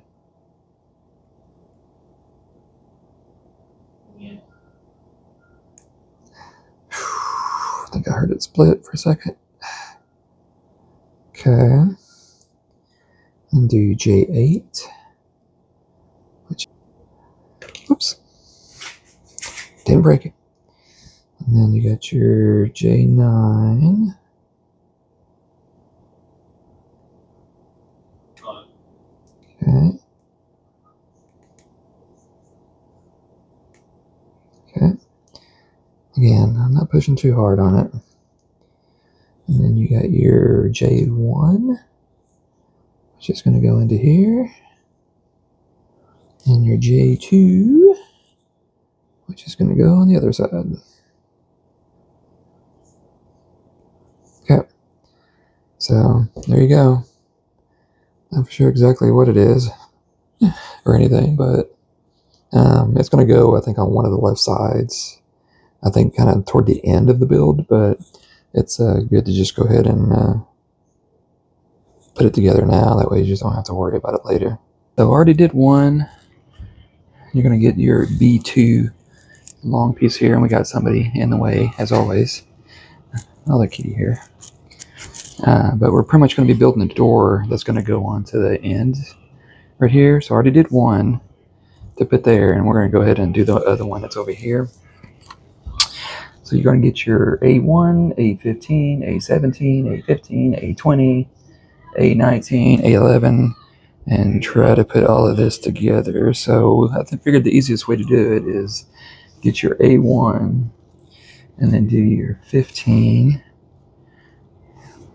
Yeah. I think I heard it split for a second. Okay. And do J8. Oops. Didn't break it. And then you got your J9. Okay. Okay. Again, I'm not pushing too hard on it. And then you got your J1, which is going to go into here. And your J2, which is going to go on the other side. Okay. So there you go. Not sure exactly what it is or anything, but it's going to go, I think, on one of the left sides. I think kind of toward the end of the build, but it's good to just go ahead and put it together now. That way you just don't have to worry about it later. So I already did one. You're going to get your B2 long piece here, and we got somebody in the way, as always. Another kitty here. But we're pretty much going to be building a door that's going to go on to the end right here. So I already did one to put there, and we're going to go ahead and do the other one that's over here. So you're going to get your A1, A15, A17, A15, A20, A19, A11, and try to put all of this together. So I figured the easiest way to do it is get your A1 and then do your 15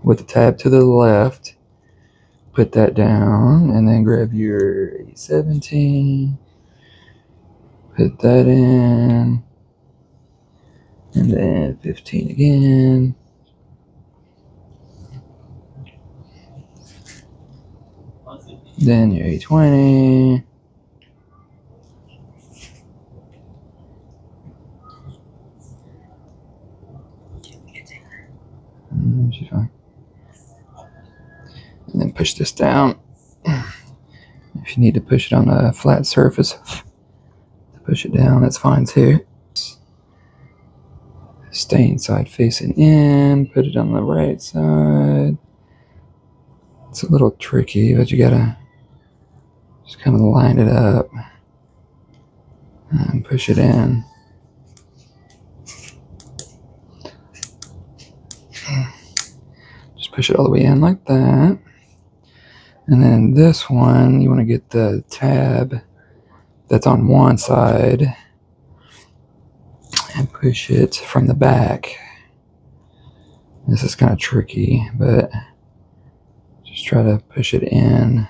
with the tab to the left. Put that down and then grab your A17, put that in, and then 15 again. Then your A20. She's fine. And then push this down. If you need to push it on a flat surface, to push it down, that's fine too. Stay inside facing in, put it on the right side. It's a little tricky, but you gotta just kind of line it up and push it in. Just push it all the way in like that. And then this one, you want to get the tab that's on one side and push it from the back. This is kind of tricky, but just try to push it in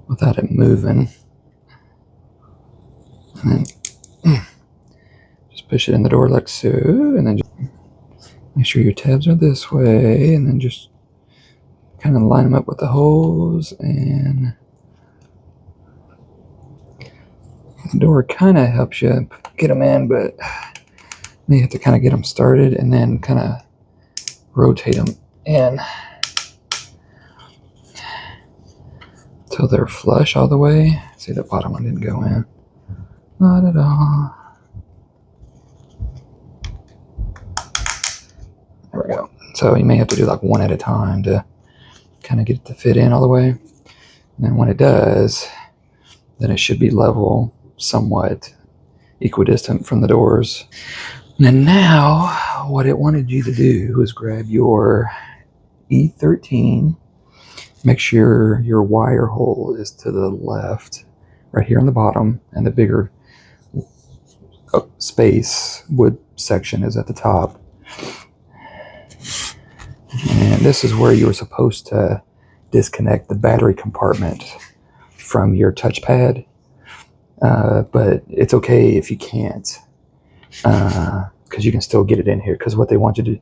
without it moving. And then just push it in the door like so, and then just make sure your tabs are this way, and then just kind of line them up with the holes, and the door kind of helps you get them in, but you have to kind of get them started and then kind of rotate them in until they're flush all the way. See, the bottom one didn't go in. Not at all. There we go. So you may have to do like one at a time to kind of get it to fit in all the way. And then when it does, then it should be level, somewhat equidistant from the doors. And then now, what it wanted you to do was grab your E13. Make sure your wire hole is to the left, right here on the bottom, and the bigger space wood section is at the top. And this is where you were supposed to disconnect the battery compartment from your touchpad, but it's okay if you can't, because you can still get it in here. Because what they want you to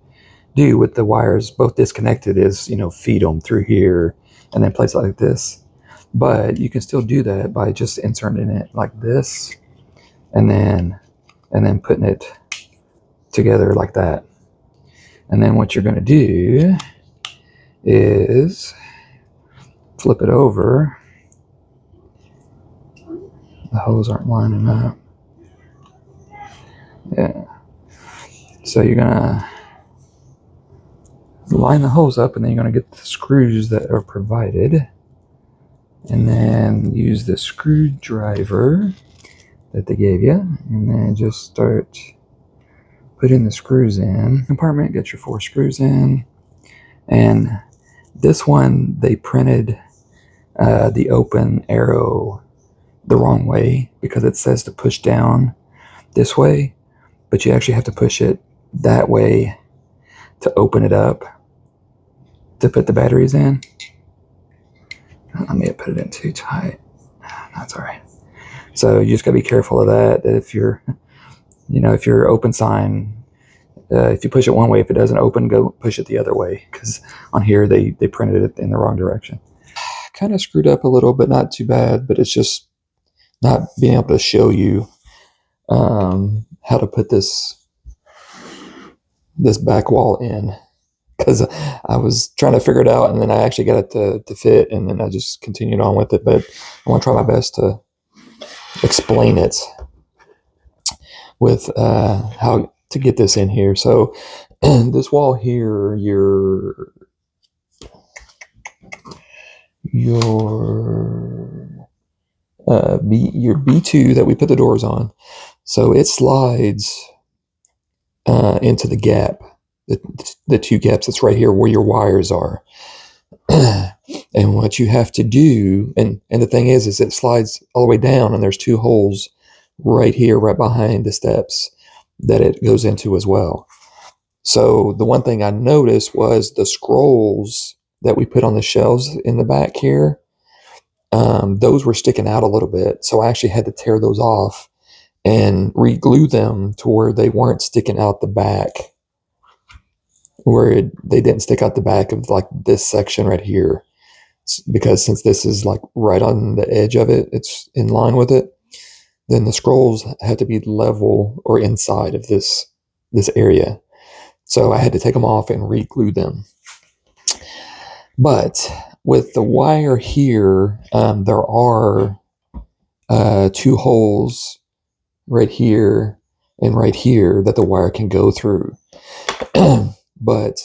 do with the wires both disconnected is, feed them through here and then place it like this. But you can still do that by just inserting it like this, and then putting it together like that. And then what you're going to do is flip it over. The holes aren't lining up. Yeah. So you're going to line the holes up, and then you're going to get the screws that are provided, and then use the screwdriver that they gave you, and then just start putting the screws in. Compartment, get your 4 screws in, and this one they printed the open arrow the wrong way because it says to push down this way, but you actually have to push it that way to open it up to put the batteries in. I may have put it in too tight. That's all right. So you just gotta be careful of that. That if you're, if your open sign, if you push it one way, if it doesn't open, go push it the other way. Because on here they printed it in the wrong direction. Kind of screwed up a little, but not too bad. But it's just not being able to show you how to put this back wall in, because I was trying to figure it out, and then I actually got it to fit, and then I just continued on with it. But I want to try my best to explain it with how to get this in here. So this wall here, your B2 that we put the doors on, so it slides into the gap, the 2 gaps that's right here where your wires are. And what you have to do, and the thing is it slides all the way down, and there's 2 holes right here, right behind the steps that it goes into as well. So the one thing I noticed was the scrolls that we put on the shelves in the back here, those were sticking out a little bit. So I actually had to tear those off and re-glue them to where they weren't sticking out the back, where they didn't stick out the back of like this section right here. Because since this is like right on the edge of it, it's in line with it, then the scrolls had to be level or inside of this area. So I had to take them off and re-glue them. But with the wire here, there are 2 holes right here and right here that the wire can go through. But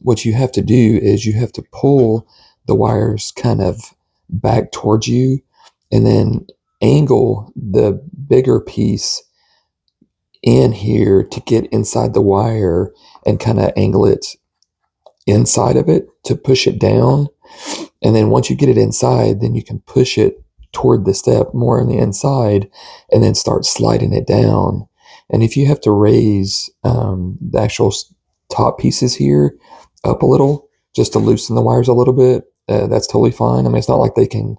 what you have to do is you have to pull the wires kind of back towards you, and then angle the bigger piece in here to get inside the wire, and kind of angle it inside of it to push it down. And then once you get it inside, then you can push it toward the step more on the inside, and then start sliding it down. And if you have to raise the actual top pieces here up a little just to loosen the wires a little bit, that's totally fine. I mean, it's not like they can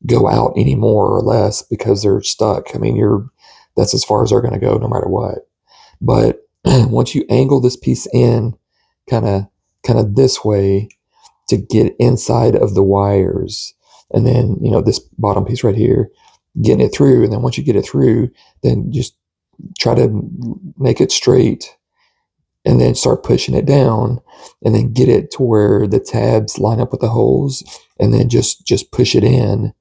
go out any more or less because they're stuck. I mean, that's as far as they're going to go no matter what. But once you angle this piece in kind of this way to get inside of the wires, and then this bottom piece right here, getting it through, and then once you get it through, then just try to make it straight, and then start pushing it down, and then get it to where the tabs line up with the holes, and then just push it in.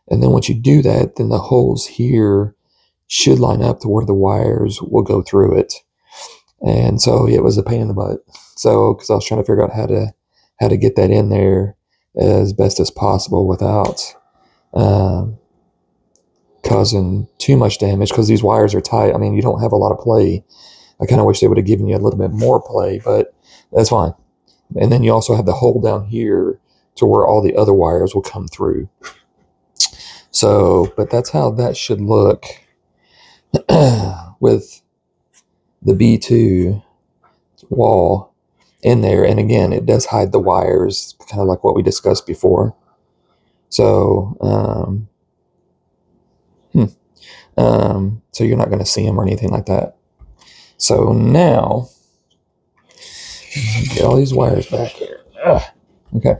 And then once you do that, then the holes here should line up to where the wires will go through it. And so it was a pain in the butt. So because I was trying to figure out how to get that in there as best as possible without causing too much damage, because these wires are tight. I mean, you don't have a lot of play. I kind of wish they would have given you a little bit more play, but that's fine. And then you also have the hole down here to where all the other wires will come through. So, but that's how that should look with the B2 wall in there. And again, it does hide the wires, kind of like what we discussed before. So, so you're not going to see them or anything like that. So now, get all these wires back here. Ugh. Okay.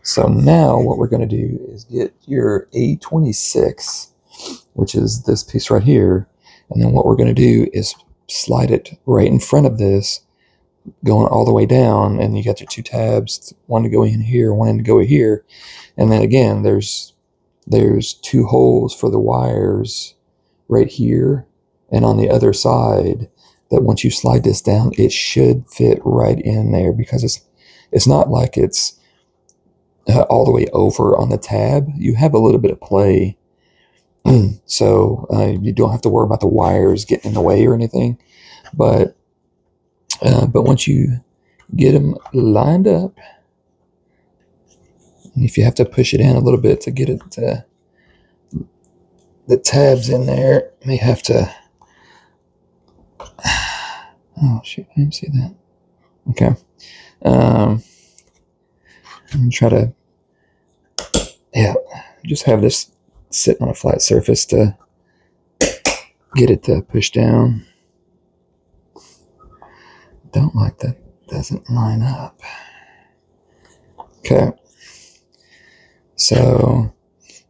So now what we're going to do is get your A26, which is this piece right here. And then what we're going to do is slide it right in front of this, going all the way down. And you got your two tabs, one to go in here, one to go here. And then again, there's two holes for the wires right here and on the other side that once you slide this down, it should fit right in there, because it's not like it's all the way over on the tab. You have a little bit of play. So you don't have to worry about the wires getting in the way or anything. But once you get them lined up, and if you have to push it in a little bit to get it the tabs in there, you may have to. Oh shoot! I didn't see that. Okay. I'm gonna try to, just have this sit on a flat surface to get it to push down. Don't like that. Doesn't line up. Okay. So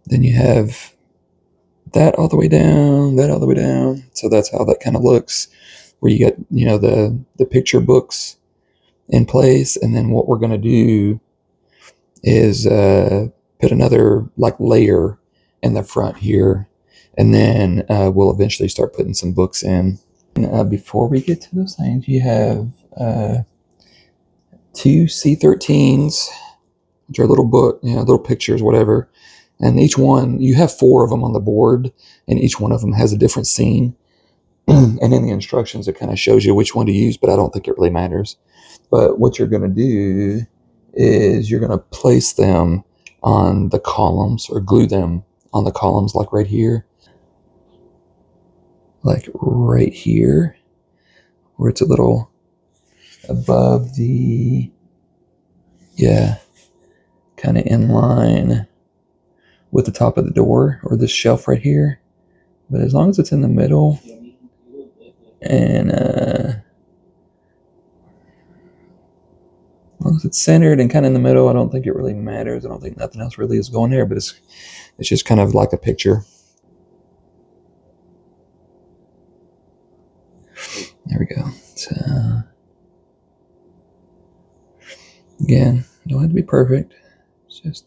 then you have that all the way down, that all the way down. So that's how that kind of looks, where you get, the picture books in place. And then what we're going to do is put another like layer in the front here. And then we'll eventually start putting some books in. And, before we get to those things, you have two C13s, which are little book, little pictures, whatever. And each one, you have 4 of them on the board, and each one of them has a different scene. And in the instructions, it kind of shows you which one to use, but I don't think it really matters. But what you're going to do is you're going to place them on the columns, or glue them on the columns, like right here. Like right here, where it's a little above the, kind of in line with the top of the door, or this shelf right here. But as long as it's in the middle, and as long as it's centered and kind of in the middle, I don't think it really matters. I don't think nothing else really is going there, but it's just kind of like a picture. There we go. So again, don't have to be perfect. It's just,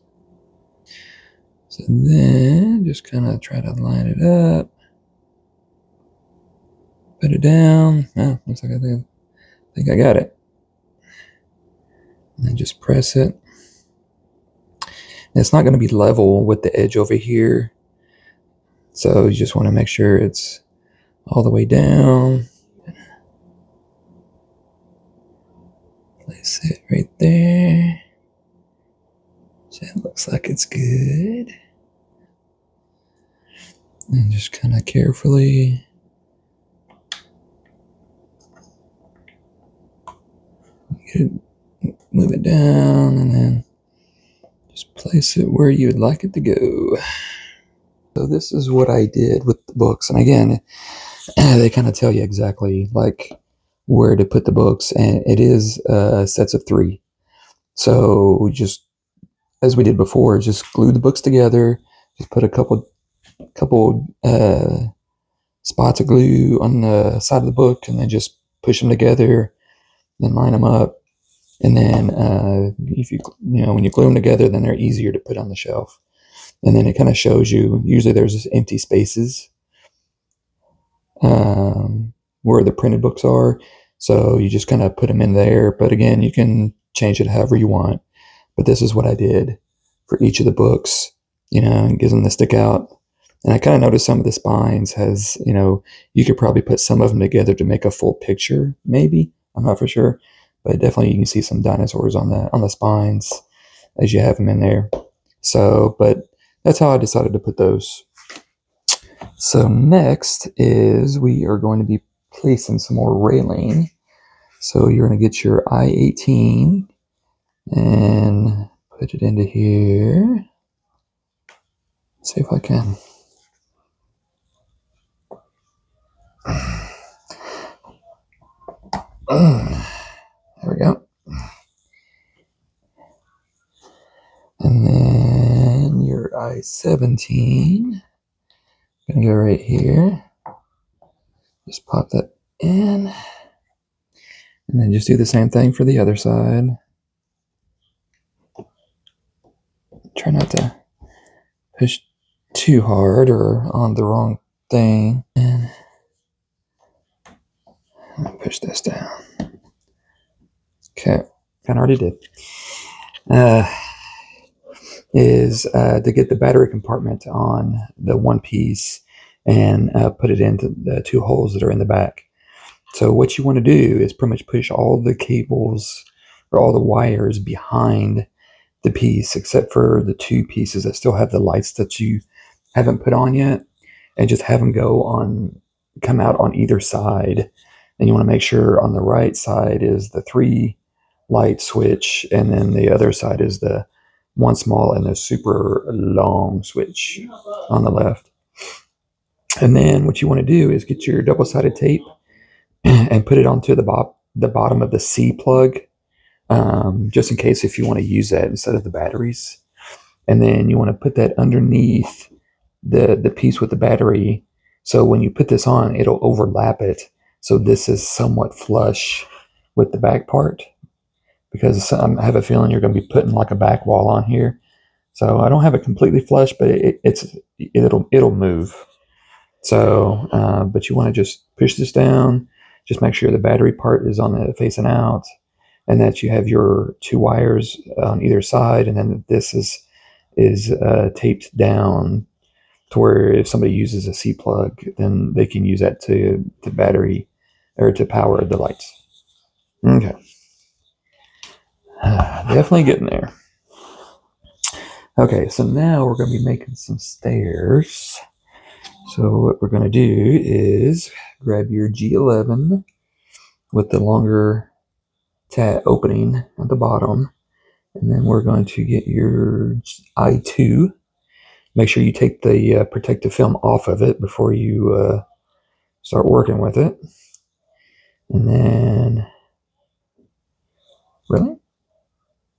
so then just kind of try to line it up, put it down. Oh, looks like I think I got it. And then just press it. And it's not going to be level with the edge over here, so you just want to make sure it's all the way down. Place it right there. So it looks like it's good. And just kind of carefully move it down, and then just place it where you would like it to go. So this is what I did with the books. And again, they kind of tell you exactly like where to put the books, and it is sets of 3. So just as we did before, just glue the books together. Just put a couple spots of glue on the side of the book, and then just push them together, then line them up. And then if when you glue them together, then they're easier to put on the shelf. And then it kind of shows you, usually there's empty spaces where the printed books are. So you just kind of put them in there. But again, you can change it however you want. But this is what I did for each of the books. It gives them the stick out. And I kind of noticed some of the spines has, you could probably put some of them together to make a full picture, maybe. I'm not for sure. But definitely you can see some dinosaurs on the spines as you have them in there. So, but that's how I decided to put those. So next is we are going to be placing some more railing. So you're going to get your I-18 and put it into here. Let's see if I can. There we go. I-17. Gonna go right here. Just pop that in. And then just do the same thing for the other side. Try not to push too hard or on the wrong thing. And push this down. Okay, kind of already did. Is to get the battery compartment on the one piece and put it into the two holes that are in the back. So what you want to do is pretty much push all the cables or all the wires behind the piece, except for the two pieces that still have the lights that you haven't put on yet, and just have them come out on either side. And you want to make sure on the right side is the 3 light switch, and then the other side is the one small and the super long switch on the left. And then what you want to do is get your double-sided tape and put it onto the bottom of the C plug, just in case if you want to use that instead of the batteries. And then you want to put that underneath the piece with the battery. So when you put this on, it'll overlap it. So this is somewhat flush with the back part, because I have a feeling you're going to be putting like a back wall on here. So I don't have it completely flush, but it'll move. So, but you want to just push this down. Just make sure the battery part is on the facing out, and that you have your 2 wires on either side, and then this is taped down to where if somebody uses a C plug, then they can use that to battery or to power the lights. Okay. Definitely getting there. Okay, so now we're going to be making some stairs. So what we're going to do is grab your G11 with the longer opening at the bottom, and then we're going to get your I2. Make sure you take the protective film off of it before you start working with it. And then, really?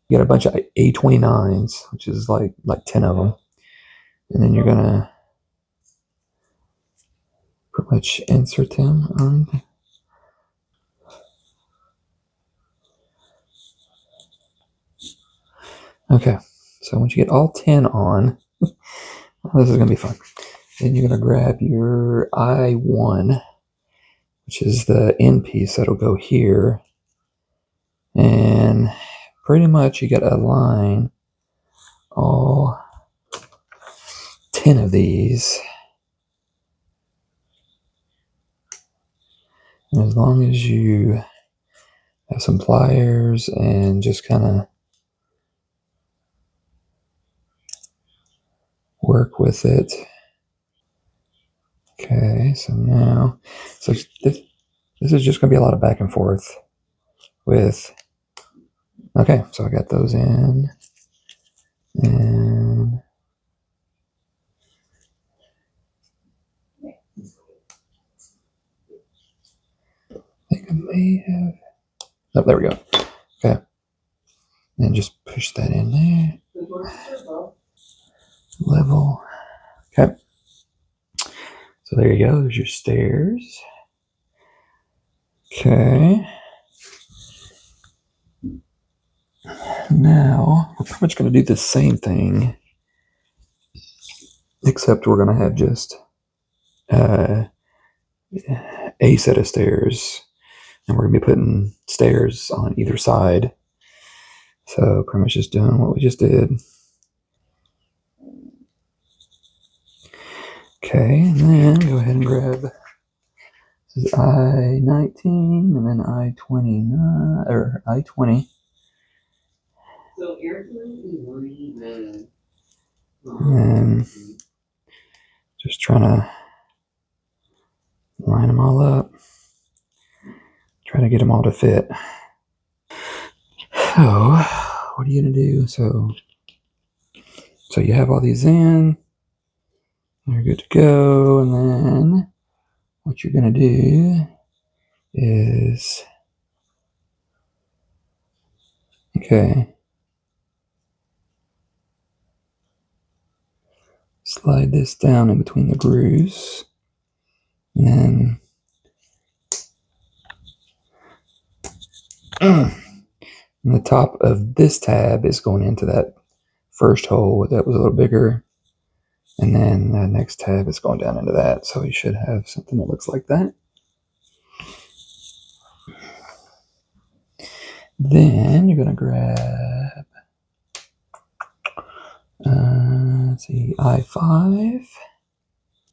You got a bunch of A29s, which is like 10 of them. And then you're going to pretty much insert them on. Okay, so once you get all 10 on, this is going to be fun. Then you're going to grab your I1, which is the end piece that'll go here. And pretty much you got to align all 10 of these. And as long as you have some pliers and just kind of work with it. Okay, so now, so this is just going to be a lot of back and forth with, okay, so I got those in, and I think I may have, oh, there we go. Okay, and just push that in there. Level. Okay, so there you go, there's your stairs. Okay. Now, we're pretty much going to do the same thing, except we're going to have just a set of stairs, and we're going to be putting stairs on either side. So pretty much just doing what we just did. Okay, and then go ahead and grab, this is I-19, and then I-29, or I-20. So airplanes is really bad. And just trying to line them all up. Try to get them all to fit. So, what are you going to do? So you have all these in. You're good to go. And then what you're going to do is, okay, slide this down in between the grooves, and then and the top of this tab is going into that first hole that was a little bigger, and then the next tab is going down into that. So you should have something that looks like that. Then you're going to grab, let's see, I5.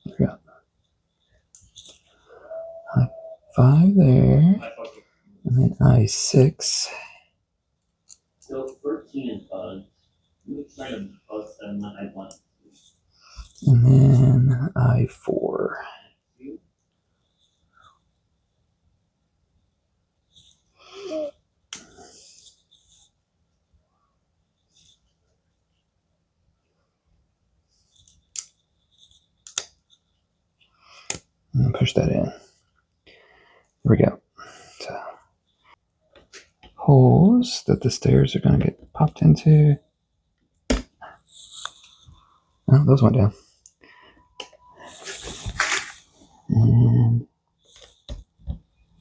There we go. I5 there. And then I6. So 13 is bugs. You would try to bug them when I want. And then I4. And push that in. There we go. So, holes that the stairs are going to get popped into. Oh, those went down. And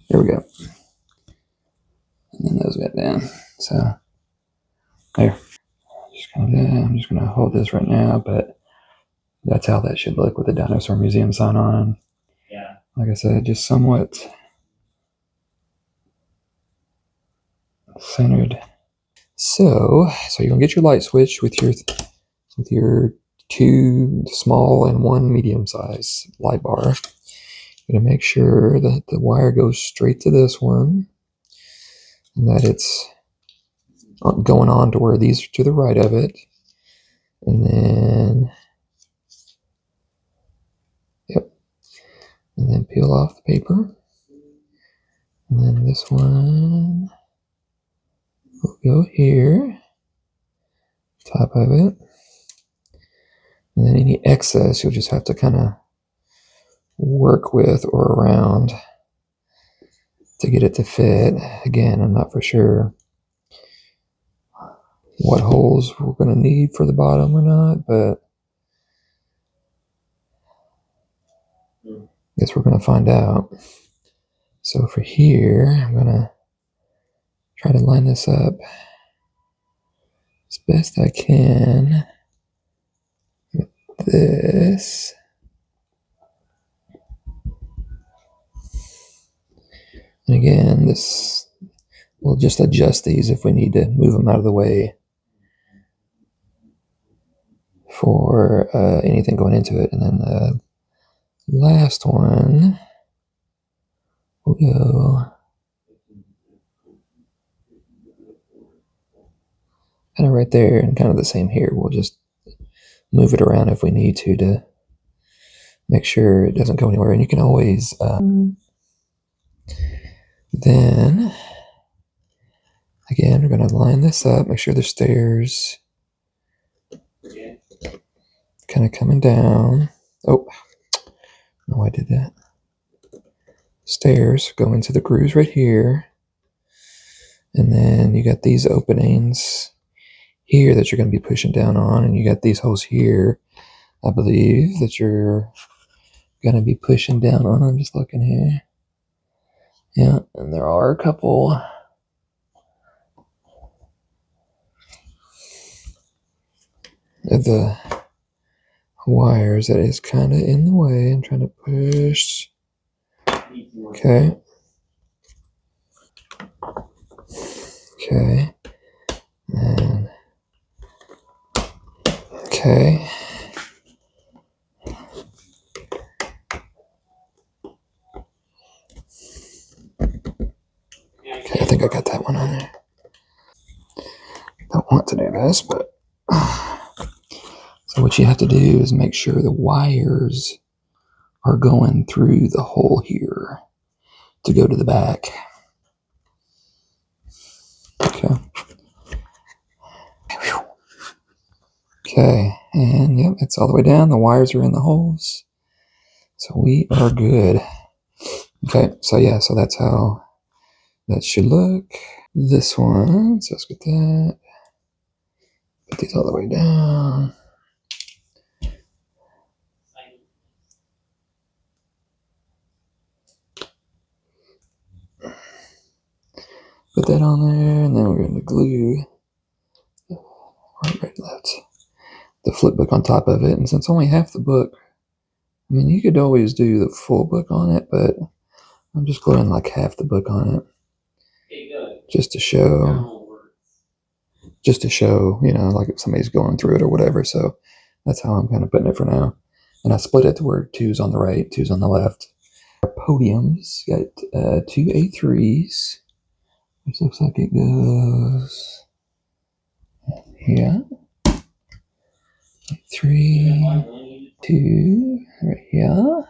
there we go. And then those got down. So there. I'm just gonna hold this right now, but that's how that should look with the Dinosaur Museum sign on. Yeah. Like I said, just somewhat centered. So you're gonna get your light switch with your 2 small and 1 medium size light bar. You're gonna make sure that the wire goes straight to this one, and that it's going on to where these are to the right of it. And then, yep. And then peel off the paper. And then this one will go here, top of it. And then any excess you'll just have to kind of work with or around to get it to fit. Again, I'm not for sure what holes we're going to need for the bottom or not, but I guess we're going to find out. So for here, I'm going to try to line this up as best I can with this. And again, we'll just adjust these if we need to move them out of the way for anything going into it. And then the last one will go kind of right there, and kind of the same here. We'll just move it around if we need to make sure it doesn't go anywhere. And you can always then again, we're going to line this up, make sure the stairs kind of coming down. Oh, no, I did that. Stairs go into the grooves right here. And then you got these openings here that you're going to be pushing down on. And you got these holes here, I believe, that you're going to be pushing down on. I'm just looking here. Yeah, and there are a couple. Of the wires that is kind of in the way. I'm trying to push. Okay. Okay. And okay. Okay, I think I got that one on there. Don't want to do this, but so what you have to do is make sure the wires are going through the hole here to go to the back. Okay. Okay, and yep, it's all the way down. The wires are in the holes. So we are good. Okay, so yeah, so that's how that should look. This one, so let's get that. Put these all the way down. Put that on there, and then we're going to glue right, left, the flip book on top of it. And since only half the book, I mean, you could always do the full book on it, but I'm just gluing like half the book on it, just to show, you know, like if somebody's going through it or whatever. So that's how I'm kind of putting it for now. And I split it to where 2's on the right, 2's on the left. Our podiums got 2 A3s, which looks like it goes here. 3, 2, right here.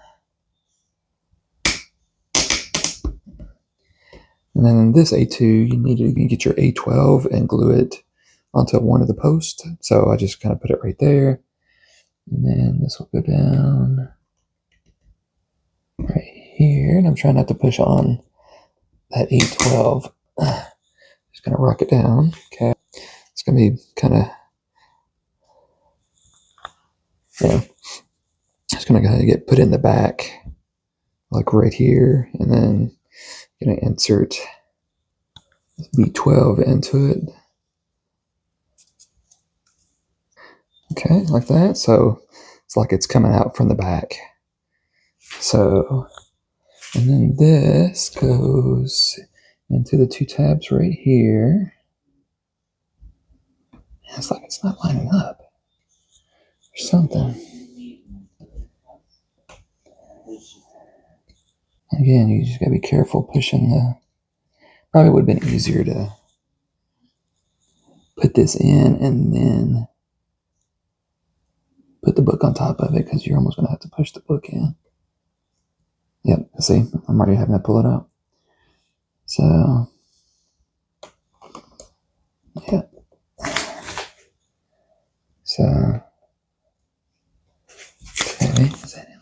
And then this A2, you need to get your A12 and glue it onto one of the posts. So I just kind of put it right there. And then this will go down right here. And I'm trying not to push on that A12. Just going to rock it down. Okay. It's going to be kind of, it's going to get put in the back, like right here. And then going to insert B12 into it. Okay, like that. So it's like it's coming out from the back. So, and then this goes into the 2 tabs right here. It's like it's not lining up or something. Again, you just gotta be careful pushing the, probably would have been easier to put this in and then put the book on top of it, because you're almost gonna have to push the book in. Yep, see, I'm already having to pull it out. So, yeah. So, okay, is that in?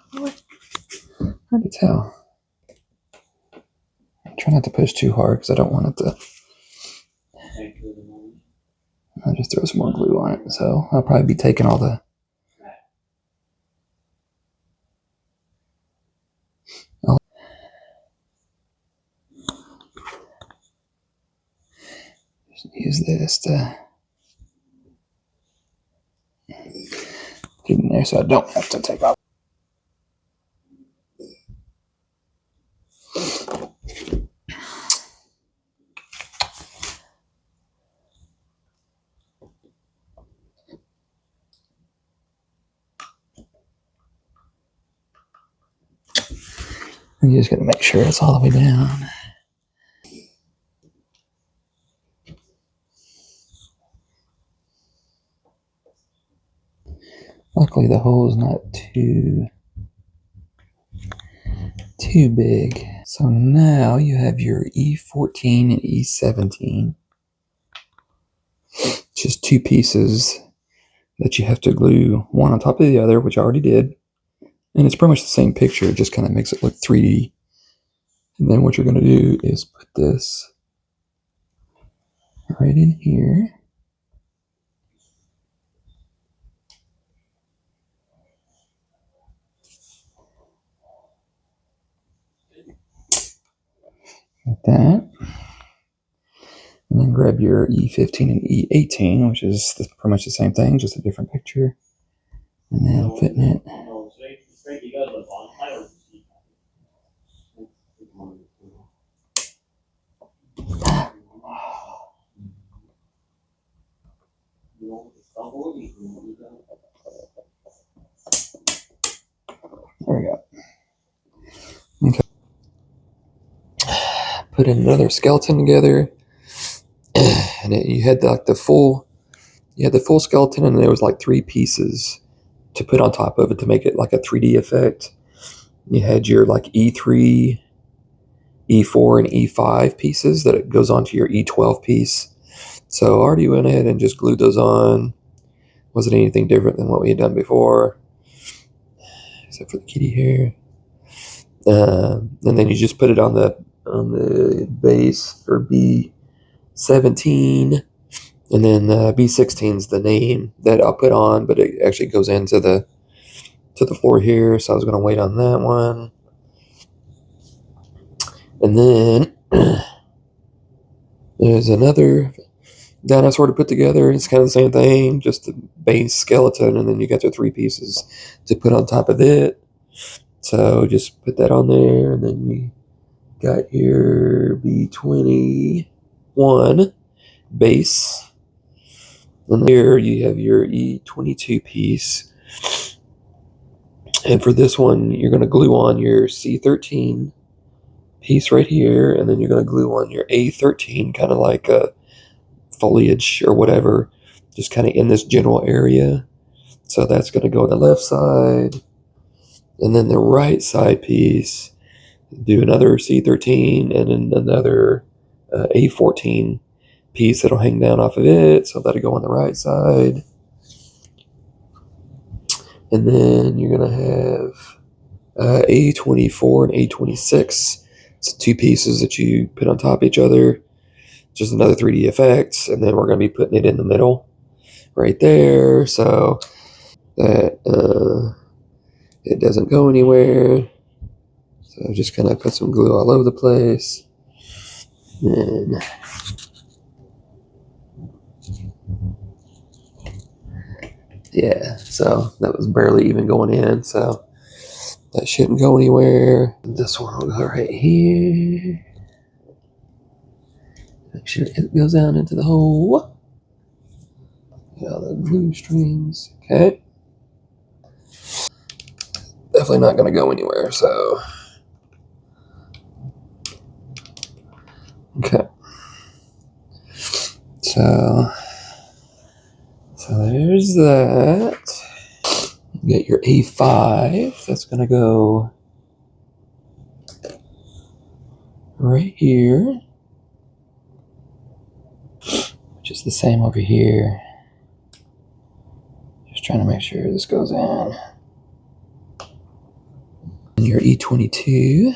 Hard to tell. Try not to push too hard because I don't want it to. I'll just throw some more glue on it. So I'll probably be taking all the. Use this to get in there so I don't have to take off. And you just got to make sure it's all the way down. Luckily, the hole is not too big. So now you have your E14 and E17. Just 2 pieces that you have to glue one on top of the other, which I already did. And it's pretty much the same picture. It just kind of makes it look 3D. And then what you're going to do is put this right in here. Like that. And then grab your E15 and E18, which is pretty much the same thing, just a different picture. And then fitting it. There we go. Okay. Put another skeleton together. And you had like the full skeleton, and there was like 3 pieces to put on top of it to make it like a 3D effect. You had your like E3, E4, and E5 pieces that it goes onto your E12 piece. So I already went ahead and just glued those on. Wasn't anything different than what we had done before, except for the kitty hair. And then you just put it on the base for B17, and then B16 is the name that I'll put on, but it actually goes into the floor here. So I was going to wait on that one, and then There's another dinosaur to put together. It's kind of the same thing, just the base skeleton, and then you got your 3 pieces to put on top of it. So just put that on there, and then you got your B21 base. And here you have your E22 piece. And for this one, you're going to glue on your C13 piece right here, and then you're going to glue on your A13, kind of like a foliage or whatever, just kind of in this general area. So that's going to go on the left side. And then the right side piece, do another C13 and then another A14 piece that'll hang down off of it. So that'll go on the right side. And then you're going to have A24 and A26. It's 2 pieces that you put on top of each other. Just another 3D effect. And then we're going to be putting it in the middle right there. So that it doesn't go anywhere. So just kind of put some glue all over the place. And yeah, so that was barely even going in. So that shouldn't go anywhere. This one will go right here. Make sure it goes down into the hole. Got all the glue strings. Okay. Definitely not going to go anywhere. So, okay. So there's that. You get your A5. That's going to go right here, which is the same over here. Just trying to make sure this goes in. And your E22.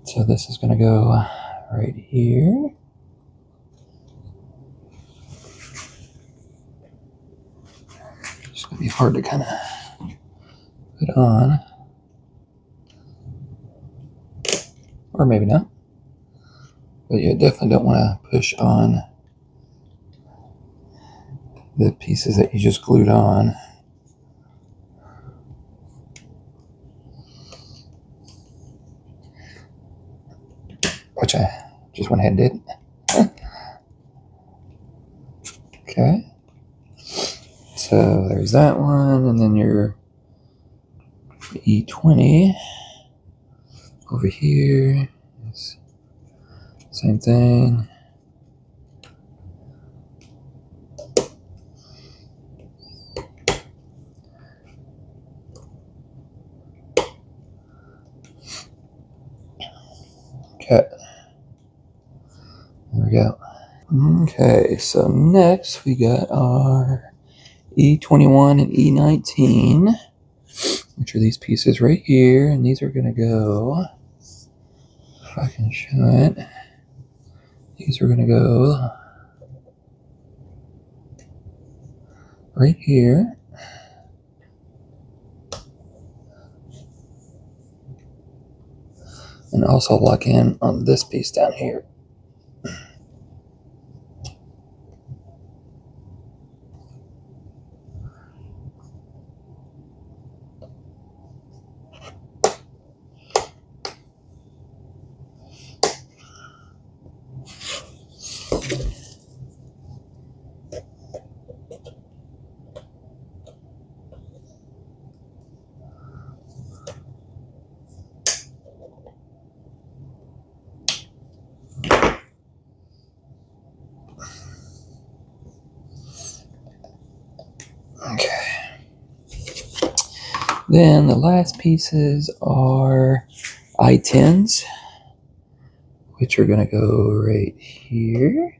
So this is going to go right here. It's going to be hard to kind of put on. Or maybe not. But you definitely don't want to push on the pieces that you just glued on. Which I just went ahead and did. Okay. So there's that one, and then your E20 over here. Same thing. Okay. There we go. Okay, so next we got our E21 and E19, which are these pieces right here, and these are going to go, if I can show it, these are going to go right here. And also lock in on this piece down here. Okay. Then the last pieces are I-10s, which are going to go right here.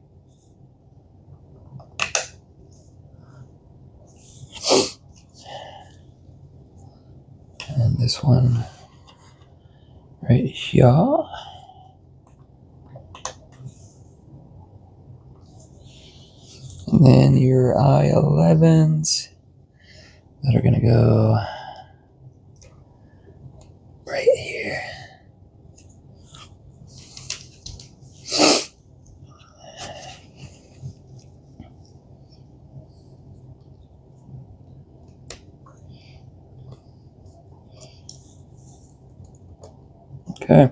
And this one right here. And then your I-11s that are going to go right here. Okay.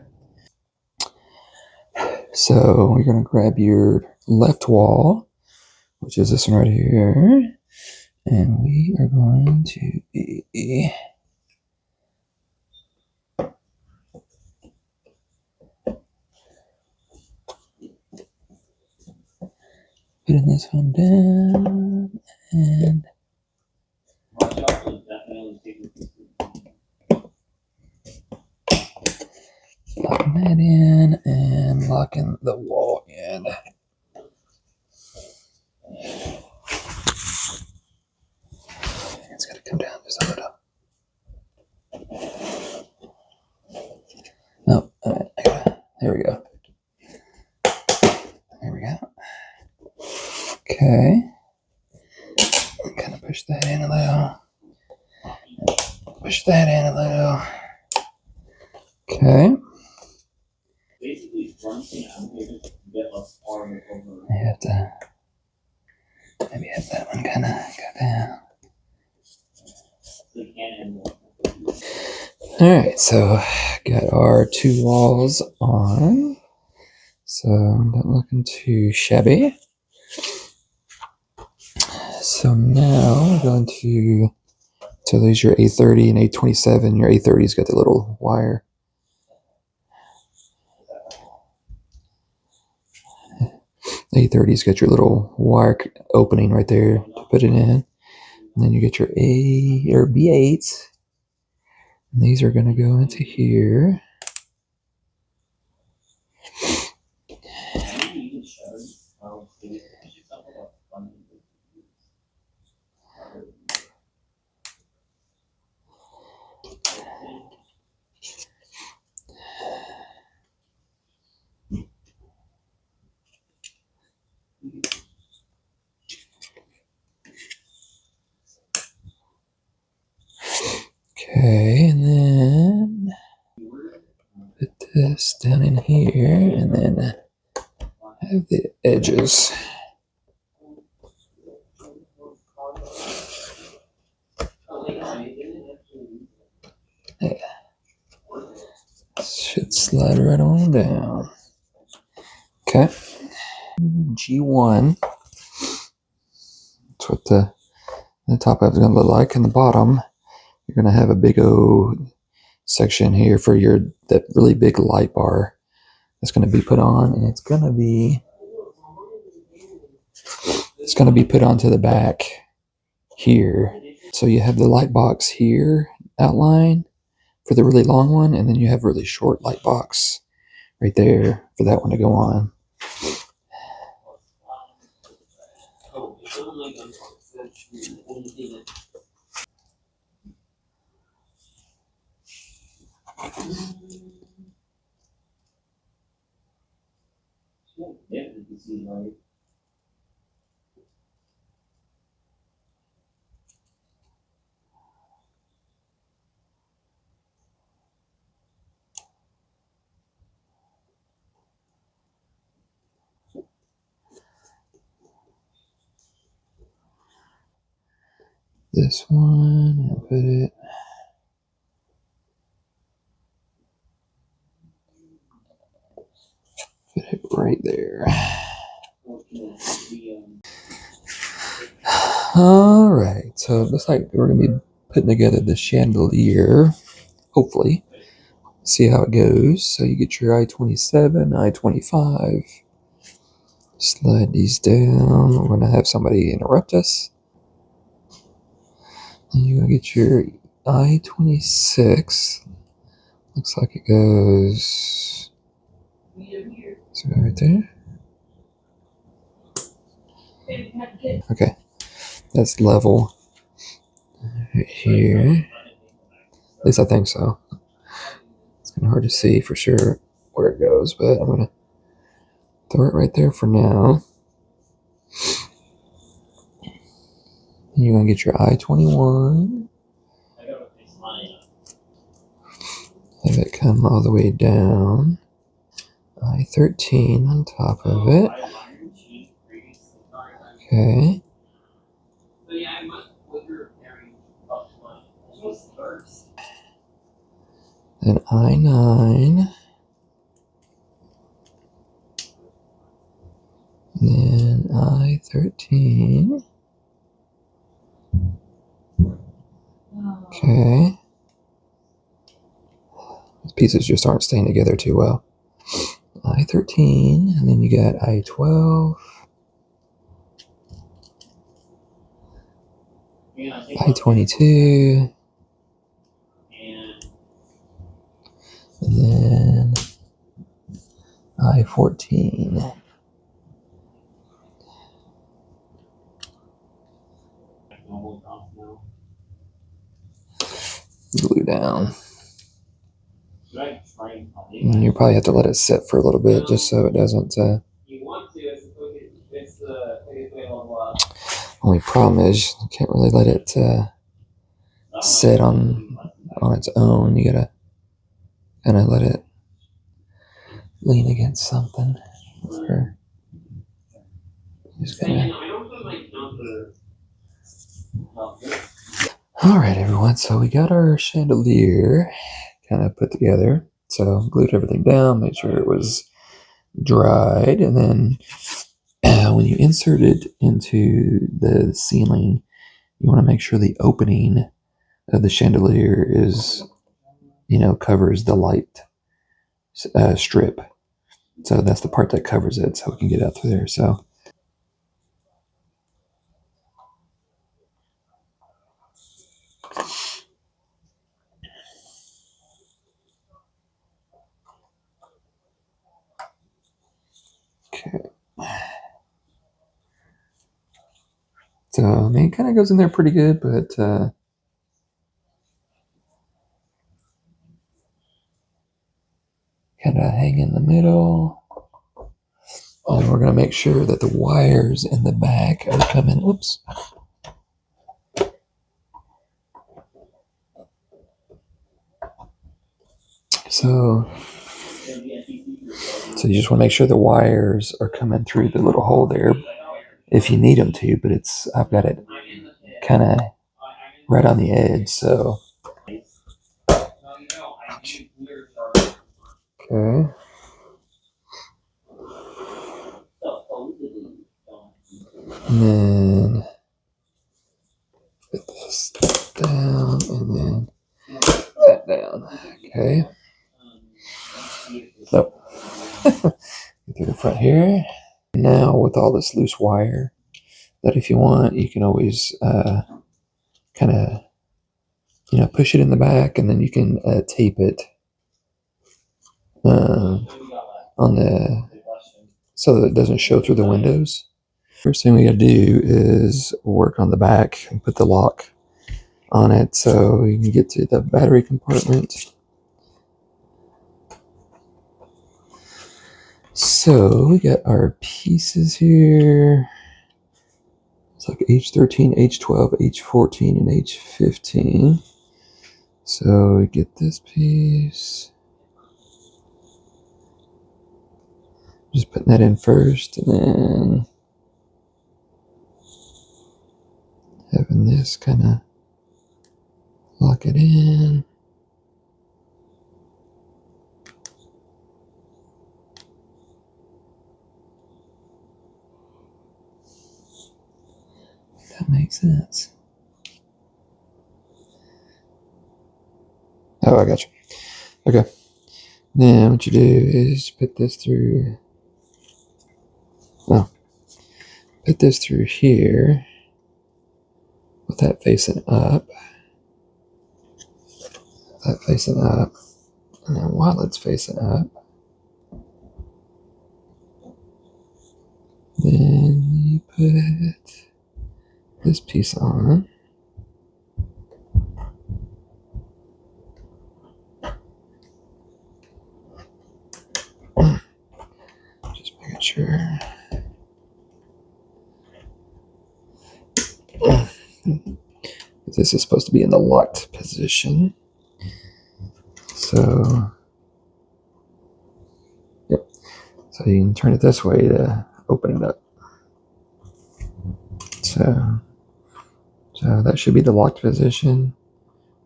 So we're going to grab your left wall, which is this one right here. And we are going to be putting this one down and locking that in and locking the wall in. It's got to come down just a little. No, there we go. There we go. Okay. Kind of push that in a little. Push that in a little. Okay. I have to maybe have that one kind of go down. Alright, so got our two walls on. So not looking too shabby. So now we're going to, so there's your A30 and A27. Your A30's got the little wire. A30's got your little wire opening right there to put it in. And then you get your A or B8s. And these are going to go into here. Okay, and then put this down in here, and then have the edges. Yeah. Should slide right on down. Okay. G1. That's what the top of it is going to look like. And the bottom, you're going to have a big old section here for that really big light bar that's going to be put on, and it's going to be put onto the back here. So you have the light box here outlined for the really long one, and then you have a really short light box right there for that one to go on. This one, and put it right there. All right, so it looks like we're going to be putting together the chandelier, hopefully. See how it goes. So you get your I-27, I-25. Slide these down. We're going to have somebody interrupt us. And you're going to get your I-26. Looks like it goes... So right there. Okay, that's level right here. At least I think so. It's kind of hard to see for sure where it goes, but I'm going to throw it right there for now. And you're going to get your I-21. Have it come all the way down. I-13 on top of it. Okay. Then I-9. 13. Okay. These pieces just aren't staying together too well. I13, and then you got I12, I22, and then I14. Glue down. And you probably have to let it sit for a little bit just so it doesn't. Only problem is you can't really let it sit on its own. You gotta kind of let it lean against something. Or just gonna. All right, everyone. So we got our chandelier kind of put together. So glued everything down, made sure it was dried, and then when you insert it into the ceiling, you want to make sure the opening of the chandelier is, covers the light strip. So that's the part that covers it, so we can get out through there. So. Okay. So, I mean, it kind of goes in there pretty good, but kind of hang in the middle. And we're going to make sure that the wires in the back are coming. Oops. So you just want to make sure the wires are coming through the little hole there if you need them to, but I've got it kind of right on the edge, so. Okay. And then put this down and then that down. Okay. So through the front here. Now with all this loose wire, that if you want, you can always kind of push it in the back, and then you can tape it on the so that it doesn't show through the windows. First thing we got to do is work on the back and put the lock on it so you can get to the battery compartment. So we got our pieces here. It's like H13, H12, H14, and H15. So we get this piece. Just putting that in first, and then having this kind of lock it in. That makes sense. Oh, I got you. Okay. Then what you do is put this through. Oh, put this through here with that facing up. That facing up. And then while it's facing up, then you put this piece on. Just making sure. This is supposed to be in the locked position. So, yep. So you can turn it this way to open it up. So that should be the locked position.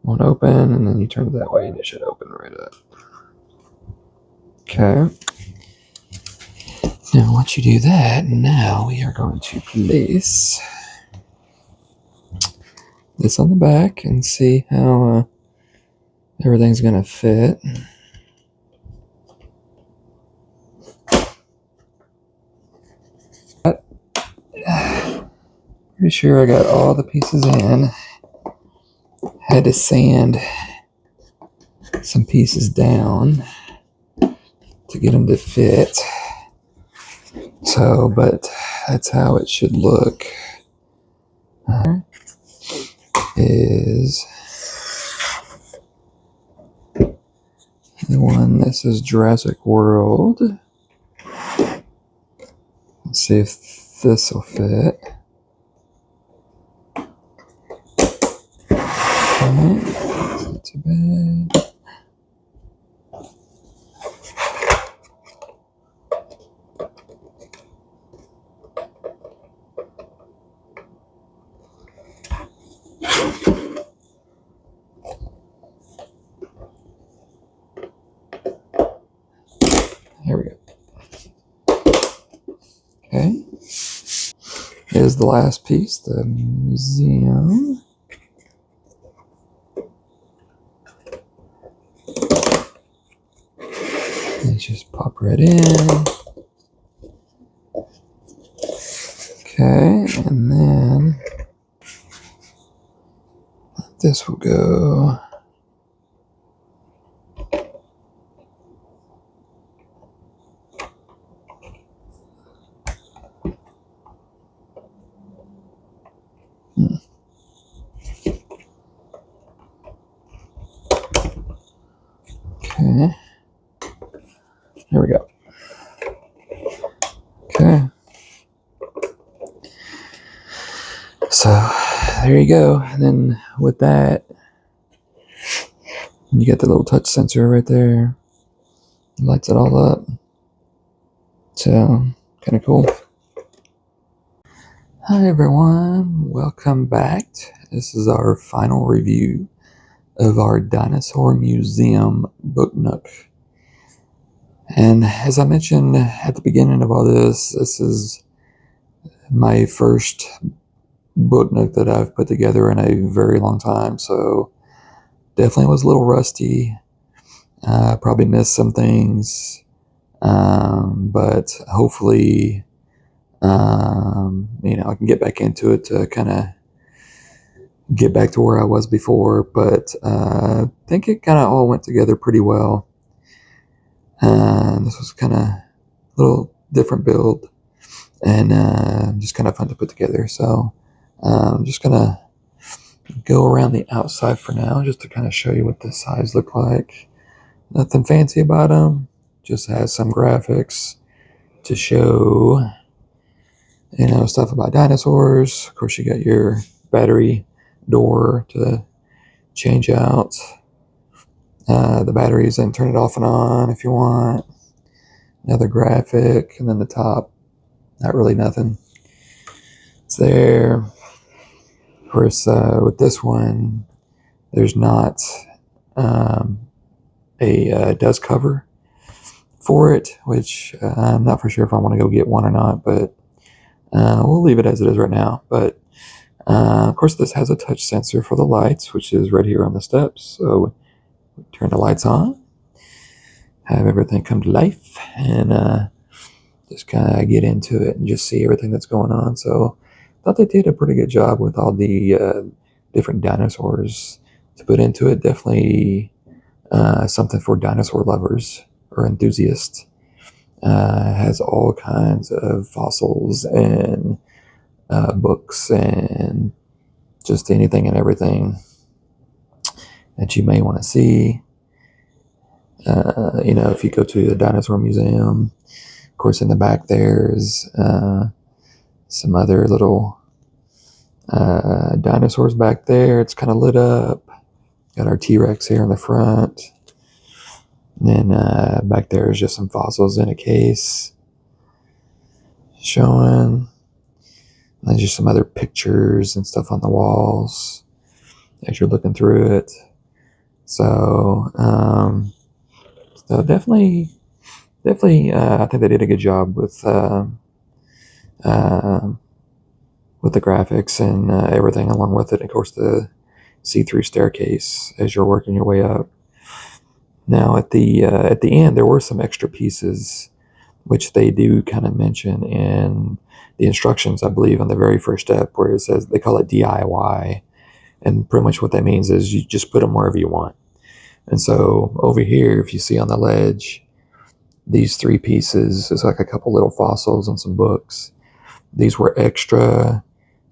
Won't open, and then you turn it that way, and it should open right up. Okay. Now once you do that, now we are going to place this on the back and see how everything's going to fit. Pretty sure I got all the pieces in. Had to sand some pieces down to get them to fit. So, but that's how it should look. Is the one that says Jurassic World. Let's see if this will fit. Okay, that's not too bad. Here we go. Okay. Here's the last piece, the museum. And just pop right in. Okay, and then this will go. Okay. There we go. Okay. So there you go. And then with that, you get the little touch sensor right there. It lights it all up. So kind of cool. Hi everyone, welcome back. This is our final review of our Dinosaur Museum Book Nook. And as I mentioned at the beginning of all this, this is my first book nook that I've put together in a very long time, so definitely was a little rusty. Probably missed some things, but hopefully I can get back into it to kind of get back to where I was before. But I think it kind of all went together pretty well. This was kind of a little different build and just kind of fun to put together. So I'm just gonna go around the outside for now just to kind of show you what the sides look like. Nothing fancy about them, just has some graphics to show stuff about dinosaurs. Of course, you got your battery door to change out the batteries and turn it off and on if you want. Another graphic, and then the top, not really nothing. It's there. Of course, with this one, there's not a dust cover for it, which I'm not for sure if I want to go get one or not, but we'll leave it as it is right now. But of course, this has a touch sensor for the lights, which is right here on the steps. So we turn the lights on, have everything come to life, and just kind of get into it and just see everything that's going on. So I thought they did a pretty good job with all the different dinosaurs to put into it. Definitely something for dinosaur lovers or enthusiasts. Has all kinds of fossils and books and just anything and everything that you may want to see. If you go to the dinosaur museum, of course, in the back there's some other little dinosaurs back there. It's kind of lit up. Got our T-Rex here in the front. And then back there is just some fossils in a case showing. And then just some other pictures and stuff on the walls as you're looking through it. So definitely definitely, I think they did a good job with the graphics and everything along with it. Of course, the see-through staircase as you're working your way up. Now, at the end, there were some extra pieces which they do kind of mention in the instructions, I believe, on the very first step, where it says they call it DIY, and pretty much what that means is you just put them wherever you want. And so over here, if you see on the ledge, these 3 pieces is like a couple little fossils and some books. These were extra,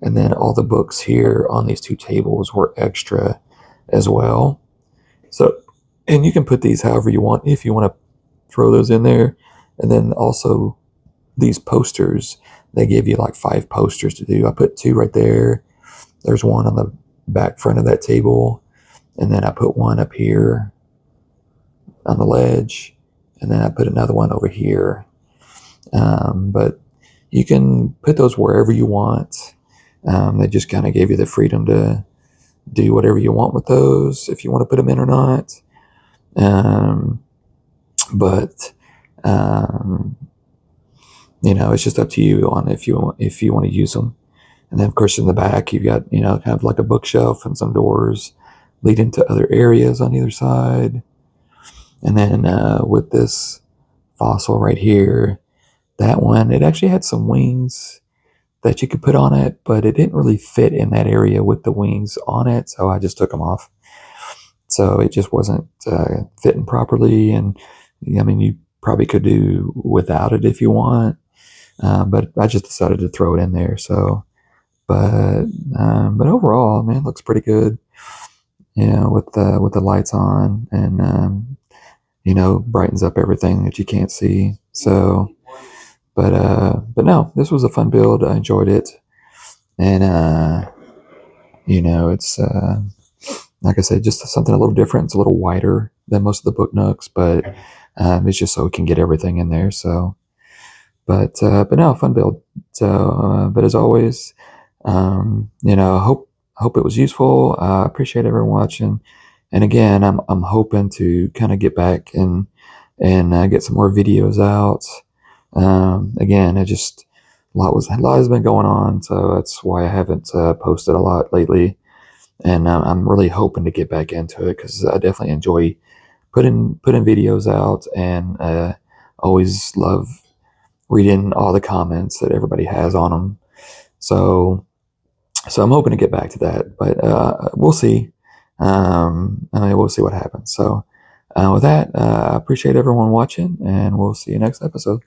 and then all the books here on these 2 tables were extra as well. So, and you can put these however you want if you want to throw those in there. And then also these posters, they give you like 5 posters to do. I put 2 right there. There's one on the back front of that table, and then I put one up here on the ledge, and then I put another one over here. But you can put those wherever you want. They just kind of gave you the freedom to do whatever you want with those, if you want to put them in or not. But it's just up to you on if you want to use them. And then, of course, in the back, you've got kind of like a bookshelf and some doors leading to other areas on either side. And then with this fossil right here, that one, it actually had some wings that you could put on it, but it didn't really fit in that area with the wings on it, so I just took them off. So it just wasn't fitting properly, and I mean, you probably could do without it if you want, but I just decided to throw it in there. So, but overall, man, it looks pretty good, with the lights on, and brightens up everything that you can't see. So, but no, this was a fun build. I enjoyed it, and it's like I said, just something a little different. It's a little wider than most of the book nooks, but it's just so we can get everything in there. So, but no, fun build. So, but as always, hope it was useful. I appreciate everyone watching, and again, I'm hoping to kind of get back and get some more videos out. Again, a lot has been going on, so that's why I haven't posted a lot lately. And I'm really hoping to get back into it because I definitely enjoy putting videos out, and always love reading all the comments that everybody has on them. So I'm hoping to get back to that, but we'll see. We'll see what happens. So with that, I appreciate everyone watching, and we'll see you next episode.